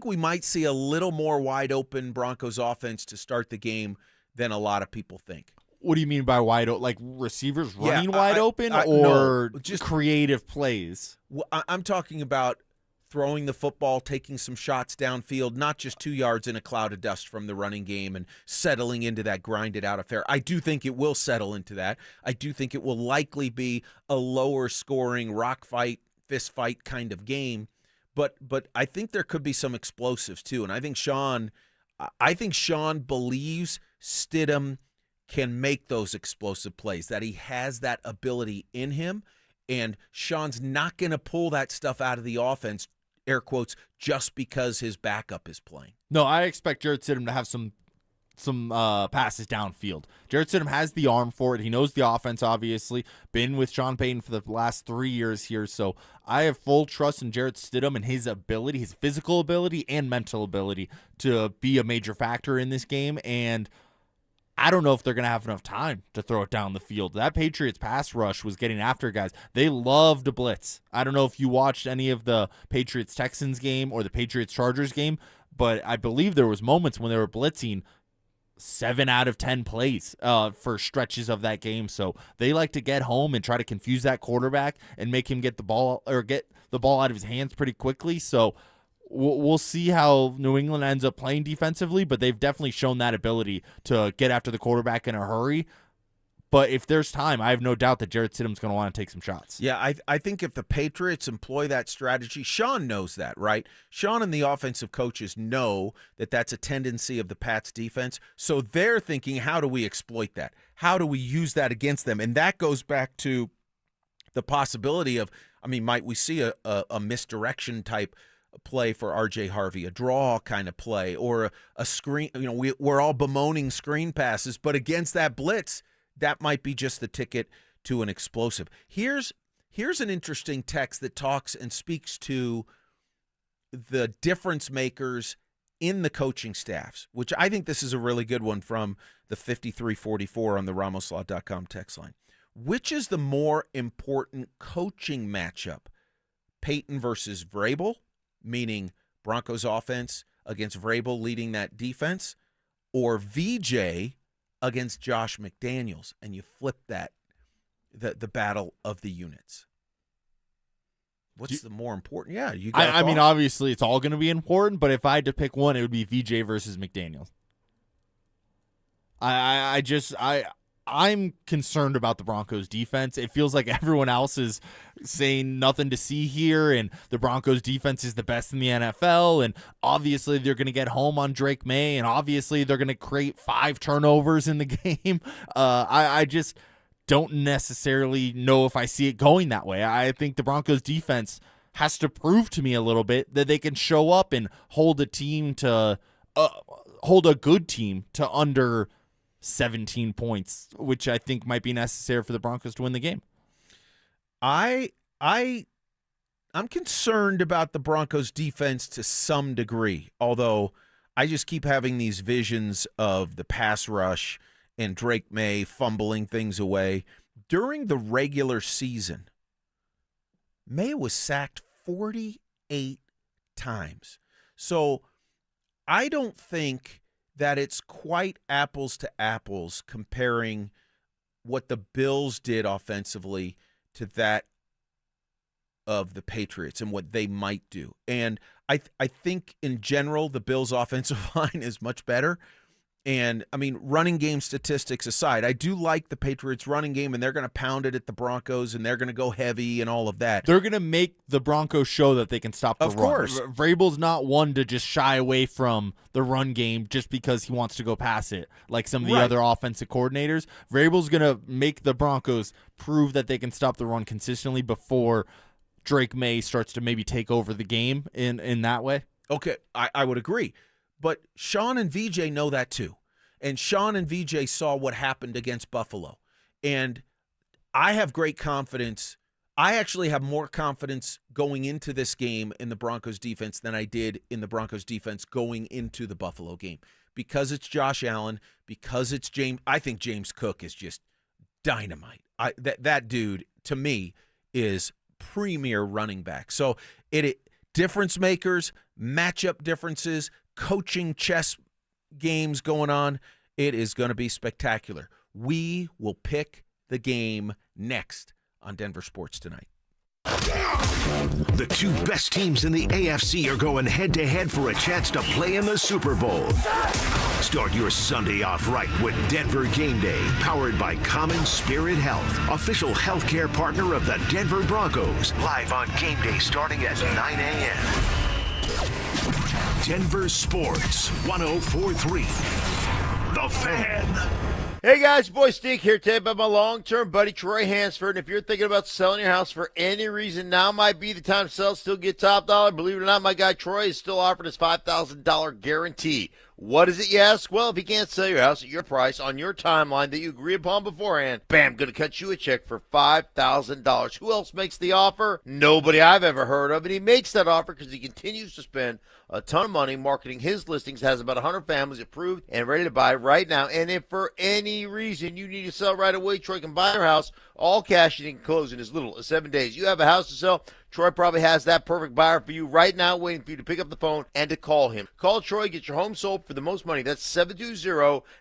we might see a little more wide open Broncos offense to start the game than a lot of people think. What do you mean by wide open? Like receivers running wide open, or no, just creative plays? I'm talking about throwing the football, taking some shots downfield, not just 2 yards in a cloud of dust from the running game and settling into that grinded out affair. I do think it will settle into that. I do think it will likely be a lower scoring rock fight, fist fight kind of game. But I think there could be some explosives too. And I think Sean believes Stidham can make those explosive plays, that he has that ability in him. And Sean's not going to pull that stuff out of the offense, air quotes, just because his backup is playing. No, I expect Jarrett Stidham to have some passes downfield. Jarrett Stidham has the arm for it. He knows the offense, obviously. Been with Sean Payton for the last 3 years here. So I have full trust in Jarrett Stidham and his ability, his physical ability and mental ability to be a major factor in this game. And I don't know if they're going to have enough time to throw it down the field. That Patriots pass rush was getting after guys. They love to blitz. I don't know if you watched any of the Patriots-Texans game or the Patriots-Chargers game, but I believe there was moments when they were blitzing 7 out of 10 plays for stretches of that game. So they like to get home and try to confuse that quarterback and make him get the ball out of his hands pretty quickly. So we'll see how New England ends up playing defensively, but they've definitely shown that ability to get after the quarterback in a hurry. But if there's time, I have no doubt that Jarrett Stidham's going to want to take some shots. Yeah, I think if the Patriots employ that strategy, Sean knows that, right? Sean and the offensive coaches know that that's a tendency of the Pats defense. So they're thinking, how do we exploit that? How do we use that against them? And that goes back to the possibility of, might we see a misdirection type play for RJ Harvey, a draw kind of play, or a screen? We're all bemoaning screen passes, but against that blitz, that might be just the ticket to an explosive. Here's an interesting text that talks and speaks to the difference makers in the coaching staffs, which I think this is a really good one from the 5344 on the RamosLaw.com text line. Which is the more important coaching matchup? Payton versus Vrabel, meaning Broncos offense against Vrabel leading that defense, or VJ against Josh McDaniels, and you flip that, the battle of the units. What's the more important? Yeah, you got I mean, obviously it's all going to be important, but if I had to pick one, it would be VJ versus McDaniels. I'm concerned about the Broncos defense. It feels like everyone else is saying nothing to see here, and the Broncos defense is the best in the NFL, and obviously they're going to get home on Drake May, and obviously they're going to create 5 turnovers in the game. I just don't necessarily know if I see it going that way. I think the Broncos defense has to prove to me a little bit that they can show up and hold a team to hold a good team to under 17 points, which I think might be necessary for the Broncos to win the game. I'm concerned about the Broncos defense to some degree, although I just keep having these visions of the pass rush and Drake May fumbling things away. During the regular season, May was sacked 48 times. So I don't think that it's quite apples to apples comparing what the Bills did offensively to that of the Patriots and what they might do. And I think in general, the Bills' offensive line is much better. And, running game statistics aside, I do like the Patriots' running game, and they're going to pound it at the Broncos, and they're going to go heavy and all of that. They're going to make the Broncos show that they can stop the run. Of course. Vrabel's not one to just shy away from the run game just because he wants to go pass it, like some of the other offensive coordinators. Vrabel's going to make the Broncos prove that they can stop the run consistently before Drake May starts to maybe take over the game in that way. Okay, I would agree. But Sean and VJ know that too. And Sean and VJ saw what happened against Buffalo. And I have great confidence. I actually have more confidence going into this game in the Broncos defense than I did in the Broncos defense going into the Buffalo game. Because it's Josh Allen, because it's James. I think James Cook is just dynamite. That dude, to me, is premier running back. So it difference makers, matchup differences, coaching chess games going on. It is going to be spectacular. We will pick the game next on Denver Sports Tonight. The 2 best teams in the AFC are going head-to-head for a chance to play in the Super Bowl. Start your Sunday off right with Denver Game Day, powered by Common Spirit Health, official healthcare partner of the Denver Broncos. Live on Game Day starting at 9 a.m. Denver Sports 104.3. The Fan. Hey guys, boy Steve here today about my long-term buddy Troy Hansford. And if you're thinking about selling your house for any reason, now might be the time to sell, still get top dollar. Believe it or not, my guy Troy is still offering his $5,000 guarantee. What is it, you ask? Well, if you can't sell your house at your price on your timeline that you agree upon beforehand, bam, going to cut you a check for $5,000. Who else makes the offer? Nobody I've ever heard of. And he makes that offer because he continues to spend a ton of money marketing his listings, has about 100 families approved and ready to buy right now. And if for any reason you need to sell right away, Troy can buy your house, all cash, and he can close in as little as 7 days. You have a house to sell, Troy probably has that perfect buyer for you right now, waiting for you to pick up the phone and to call him. Call Troy, get your home sold for the most money. That's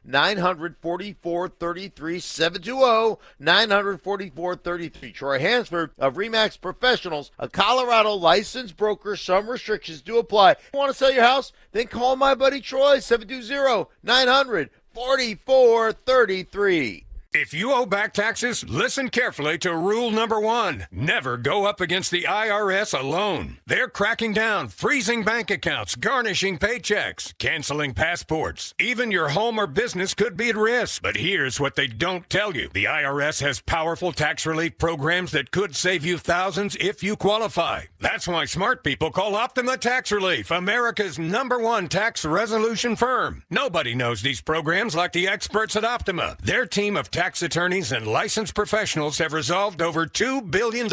720-900-4433, 720-900-4433. Troy Hansford of RE/MAX Professionals, a Colorado licensed broker. Some restrictions do apply. Want to sell your house? Then call my buddy Troy, 720-900-4433. If you owe back taxes, listen carefully to rule number 1. Never go up against the IRS alone. They're cracking down, freezing bank accounts, garnishing paychecks, canceling passports. Even your home or business could be at risk. But here's what they don't tell you. The IRS has powerful tax relief programs that could save you thousands if you qualify. That's why smart people call Optima Tax Relief, America's #1 tax resolution firm. Nobody knows these programs like the experts at Optima. Their team of tax attorneys and licensed professionals have resolved over $2 billion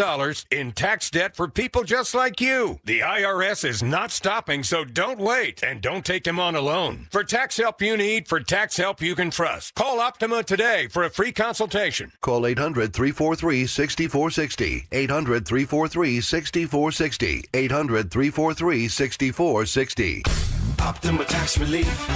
in tax debt for people just like you. The IRS is not stopping, so don't wait and don't take them on alone. For tax help you need, for tax help you can trust, call Optima today for a free consultation. Call 800-343-6460. 800-343-6460. 800-343-6460. Optima Tax Relief.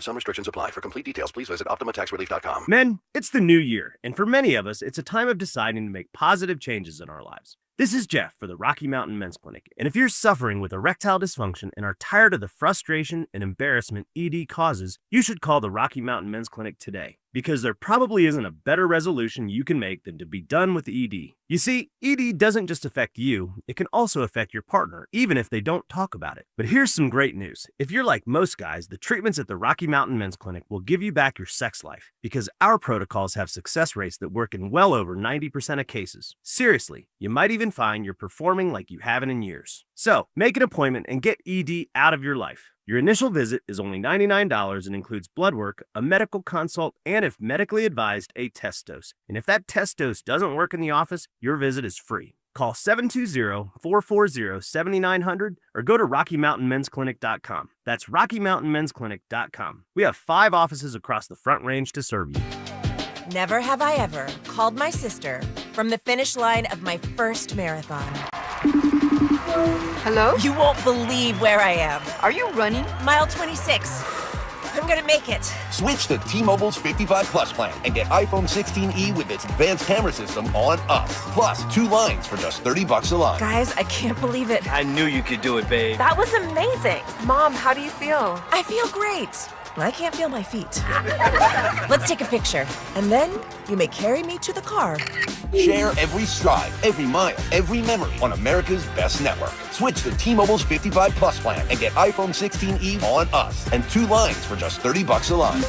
Some restrictions apply. For complete details, please visit OptimaTaxRelief.com. Men, it's the new year, and for many of us, it's a time of deciding to make positive changes in our lives. This is Jeff for the Rocky Mountain Men's Clinic, and if you're suffering with erectile dysfunction and are tired of the frustration and embarrassment ED causes, you should call the Rocky Mountain Men's Clinic today, because there probably isn't a better resolution you can make than to be done with ED. You see, ED doesn't just affect you, it can also affect your partner, even if they don't talk about it. But here's some great news. If you're like most guys, the treatments at the Rocky Mountain Men's Clinic will give you back your sex life, because our protocols have success rates that work in well over 90% of cases. Seriously, you might even find you're performing like you haven't in years. So, make an appointment and get ED out of your life. Your initial visit is only $99 and includes blood work, a medical consult, and if medically advised, a test dose. And if that test dose doesn't work in the office, your visit is free. Call 720-440-7900 or go to RockyMountainMen'sClinic.com. That's RockyMountainMen'sClinic.com. We have 5 offices across the Front Range to serve you. Never have I ever called my sister from the finish line of my first marathon. Hello? You won't believe where I am. Are you running? Mile 26. I'm gonna make it. Switch to T-Mobile's 55 Plus plan and get iPhone 16e with its advanced camera system on us. Plus, 2 lines for just $30 a line. Guys, I can't believe it. I knew you could do it, babe. That was amazing. Mom, how do you feel? I feel great. I can't feel my feet. Let's take a picture, and then you may carry me to the car. Share every stride, every mile, every memory on America's best network. Switch to T-Mobile's 55 Plus plan and get iPhone 16e on us and 2 lines for just $30 a line.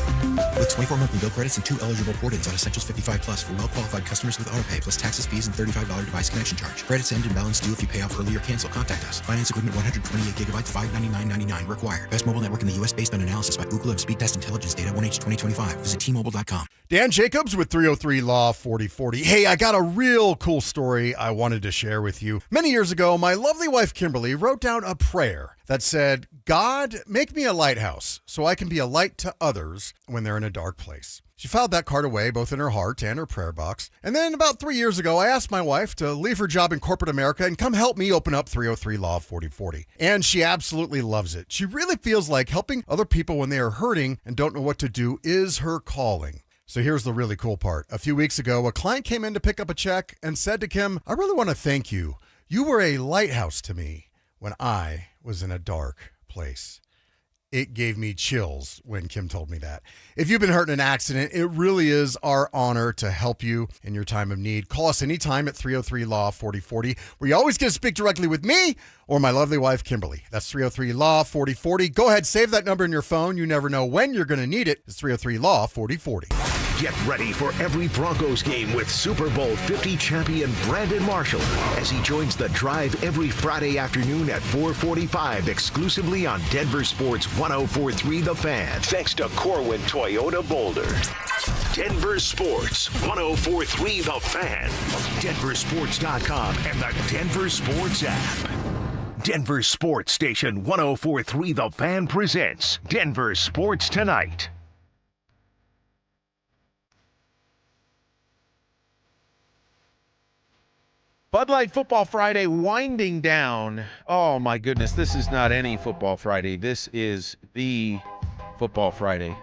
With 24 monthly bill credits and 2 eligible port-ins on Essentials 55 Plus for well-qualified customers with autopay plus taxes, fees, and $35 device connection charge. Credits end and balance due if you pay off early or cancel. Contact us. Finance agreement 128 gigabytes, $599.99 required. Best mobile network in the U.S. based on analysis by Ookla of Speed Test Intelligence data 1H 2025. Visit T-Mobile.com. Dan Jacobs with 303 Law 4040. Hey, I got a real cool story I wanted to share with you. Many years ago, my lovely wife Kimberly wrote down a prayer that said, God, make me a lighthouse so I can be a light to others when they're in a dark place. She filed that card away both in her heart and her prayer box. And then about 3 years ago, I asked my wife to leave her job in corporate America and come help me open up 303 Law 4040. And she absolutely loves it. She really feels like helping other people when they are hurting and don't know what to do is her calling. So here's the really cool part. A few weeks ago, a client came in to pick up a check and said to Kim, I really want to thank you. You were a lighthouse to me when I was in a dark place. It gave me chills when Kim told me that. If you've been hurt in an accident, it really is our honor to help you in your time of need. Call us anytime at 303 Law 4040, where you always get to speak directly with me or my lovely wife, Kimberly. That's 303 Law 4040. Go ahead, save that number in your phone. You never know when you're going to need it. It's 303 Law 4040. Get ready for every Broncos game with Super Bowl 50 champion Brandon Marshall as he joins the drive every Friday afternoon at 4:45 exclusively on Denver Sports 104.3 The Fan. Thanks to Corwin Toyota Boulder. Denver Sports 104.3 The Fan. DenverSports.com and the Denver Sports app. Denver Sports Station 104.3 The Fan presents Denver Sports Tonight. Bud Light Football Friday winding down. Oh, my goodness. This is not any Football Friday. This is the Football Friday.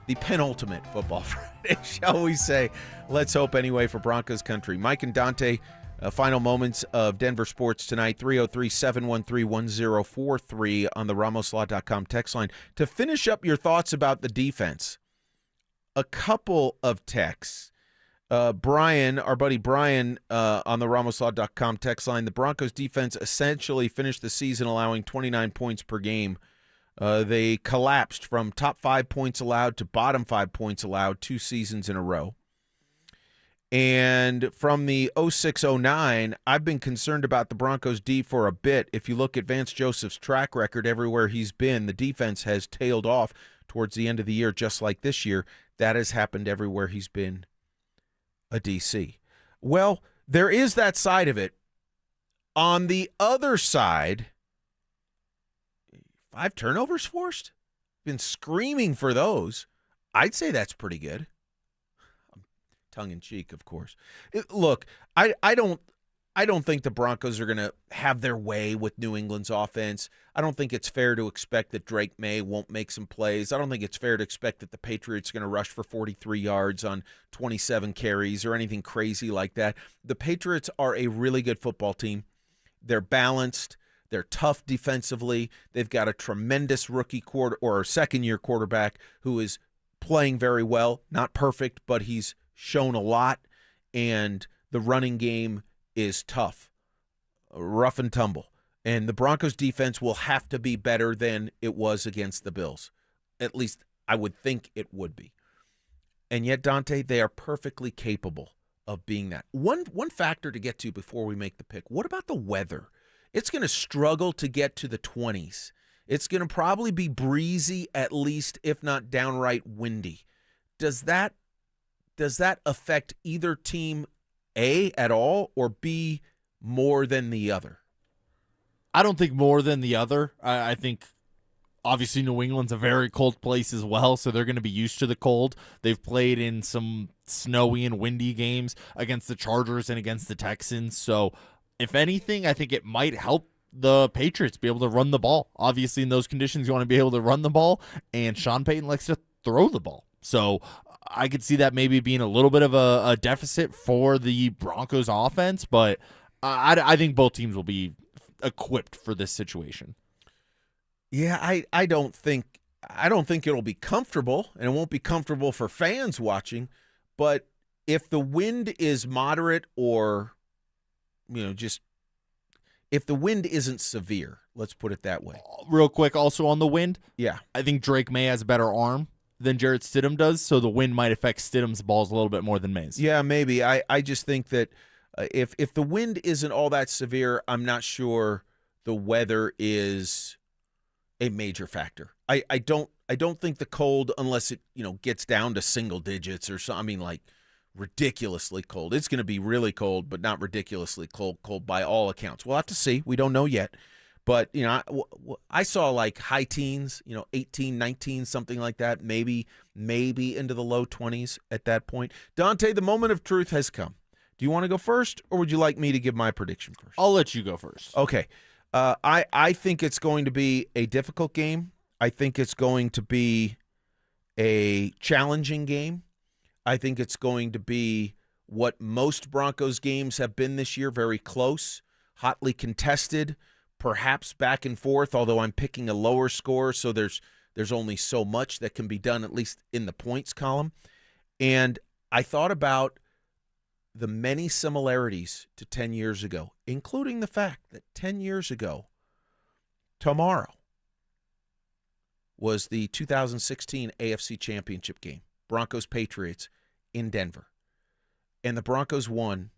The penultimate Football Friday, shall we say. Let's hope anyway for Broncos country. Mike and Dante, final moments of Denver Sports Tonight, 303-713-1043 on the RamosLaw.com text line. To finish up your thoughts about the defense, a couple of texts. Brian, our buddy Brian, on the RamosLaw.com text line, the Broncos defense essentially finished the season allowing 29 points per game. They collapsed from top 5 points allowed to bottom 5 points allowed 2 seasons in a row. And from the 06-09, I've been concerned about the Broncos D for a bit. If you look at Vance Joseph's track record everywhere he's been, the defense has tailed off towards the end of the year, just like this year. That has happened everywhere he's been a DC. Well, there is that side of it. On the other side, 5 turnovers forced? Been screaming for those. I'd say that's pretty good. Tongue-in-cheek, of course. Look, I don't think the Broncos are going to have their way with New England's offense. I don't think it's fair to expect that Drake May won't make some plays. I don't think it's fair to expect that the Patriots are going to rush for 43 yards on 27 carries or anything crazy like that. The Patriots are a really good football team. They're balanced. They're tough defensively. They've got a tremendous rookie second-year quarterback who is playing very well. Not perfect, but he's shown a lot, and the running game is tough, rough and tumble. And the Broncos defense will have to be better than it was against the Bills. At least I would think it would be. And yet, Dante, they are perfectly capable of being that. One factor to get to before we make the pick, what about the weather? It's going to struggle to get to the 20s. It's going to probably be breezy at least, if not downright windy. Does that affect either team, A, at all, or B, more than the other? I don't think more than the other. I think, obviously, New England's a very cold place as well, so they're going to be used to the cold. They've played in some snowy and windy games against the Chargers and against the Texans. So, if anything, I think it might help the Patriots be able to run the ball. Obviously, in those conditions, you want to be able to run the ball, and Sean Payton likes to throw the ball. So, I could see that maybe being a little bit of a deficit for the Broncos offense, but I think both teams will be equipped for this situation. Yeah, I don't think it'll be comfortable, and it won't be comfortable for fans watching, but if the wind is moderate or just if the wind isn't severe, let's put it that way. Real quick, also on the wind, yeah, I think Drake May has a better arm than Jarrett Stidham does, so the wind might affect Stidham's balls a little bit more than May's. Yeah, maybe. I just think that if the wind isn't all that severe, I'm not sure the weather is a major factor. I don't think the cold, unless it gets down to single digits or something. I mean, like ridiculously cold. It's going to be really cold, but not ridiculously cold by all accounts. We'll have to see. We don't know yet. But, I saw like high teens, 18, 19, something like that, maybe into the low 20s at that point. Dante, the moment of truth has come. Do you want to go first, or would you like me to give my prediction first? I'll let you go first. Okay. I think it's going to be a difficult game. I think it's going to be a challenging game. I think it's going to be what most Broncos games have been this year, very close, hotly contested, perhaps back and forth, although I'm picking a lower score, so there's only so much that can be done, at least in the points column. And I thought about the many similarities to 10 years ago, including the fact that 10 years ago, tomorrow, was the 2016 AFC Championship game, Broncos-Patriots in Denver. And the Broncos won.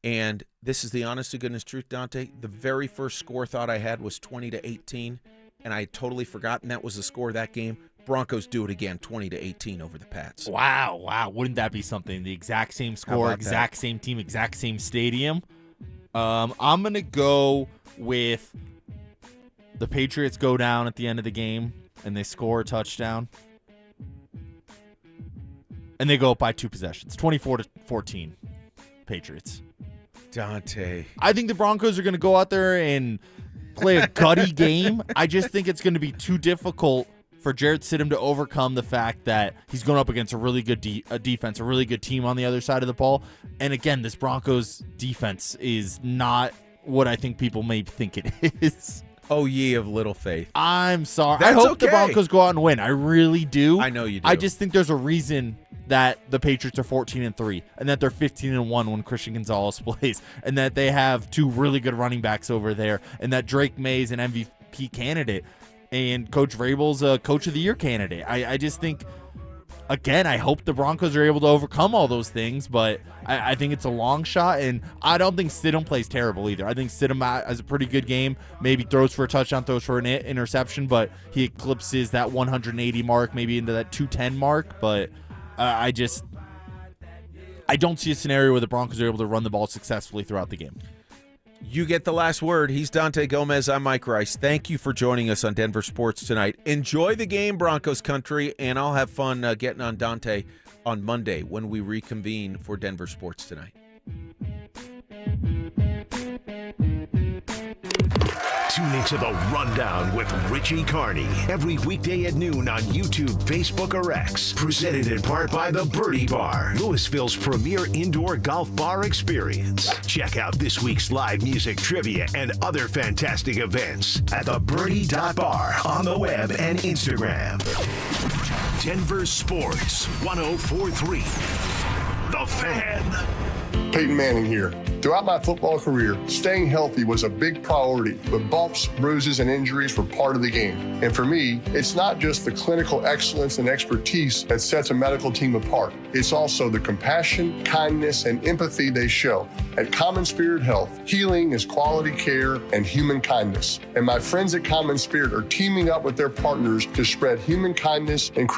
And this is the honest-to-goodness truth, Dante. The very first score thought I had was 20-18, and I had totally forgotten that was the score of that game. Broncos do it again, 20-18 over the Pats. Wow. Wouldn't that be something? The exact same score, exact same team, exact same stadium. I'm going to go with the Patriots go down at the end of the game, and they score a touchdown. And they go up by 2 possessions, 24-14, Patriots. Dante. I think the Broncos are going to go out there and play a gutty game. I just think it's going to be too difficult for Jarrett Stidham to overcome the fact that he's going up against a really good defense, a really good team on the other side of the ball. And again, this Broncos defense is not what I think people may think it is. Oh, ye of little faith. I'm sorry. That's I hope okay. the Broncos go out and win. I really do. I know you do. I just think there's a reason that the Patriots are 14-3 and that they're 15-1 when Christian Gonzalez plays, and that they have two really good running backs over there, and that Drake May is an MVP candidate, and Coach Vrabel's a Coach of the Year candidate. I just think, again, I hope the Broncos are able to overcome all those things, but I think it's a long shot, and I don't think Stidham plays terrible either. I think Stidham has a pretty good game, maybe throws for a touchdown, throws for an interception, but he eclipses that 180 mark, maybe into that 210 mark, but I don't see a scenario where the Broncos are able to run the ball successfully throughout the game. You get the last word. He's Dante Gomez. I'm Mike Rice. Thank you for joining us on Denver Sports tonight. Enjoy the game, Broncos country, and I'll have fun getting on Dante on Monday when we reconvene for Denver Sports Tonight. Tune into The Rundown with Richie Carney every weekday at noon on YouTube, Facebook, or X. Presented in part by The Birdie Bar, Louisville's premier indoor golf bar experience. Check out this week's live music trivia and other fantastic events at thebirdie.bar on the web and Instagram. Denver Sports 104.3. The Fan. Peyton Manning here. Throughout my football career, staying healthy was a big priority, but bumps, bruises, and injuries were part of the game. And for me, it's not just the clinical excellence and expertise that sets a medical team apart. It's also the compassion, kindness, and empathy they show. At Common Spirit Health, healing is quality care and human kindness. And my friends at Common Spirit are teaming up with their partners to spread human kindness and create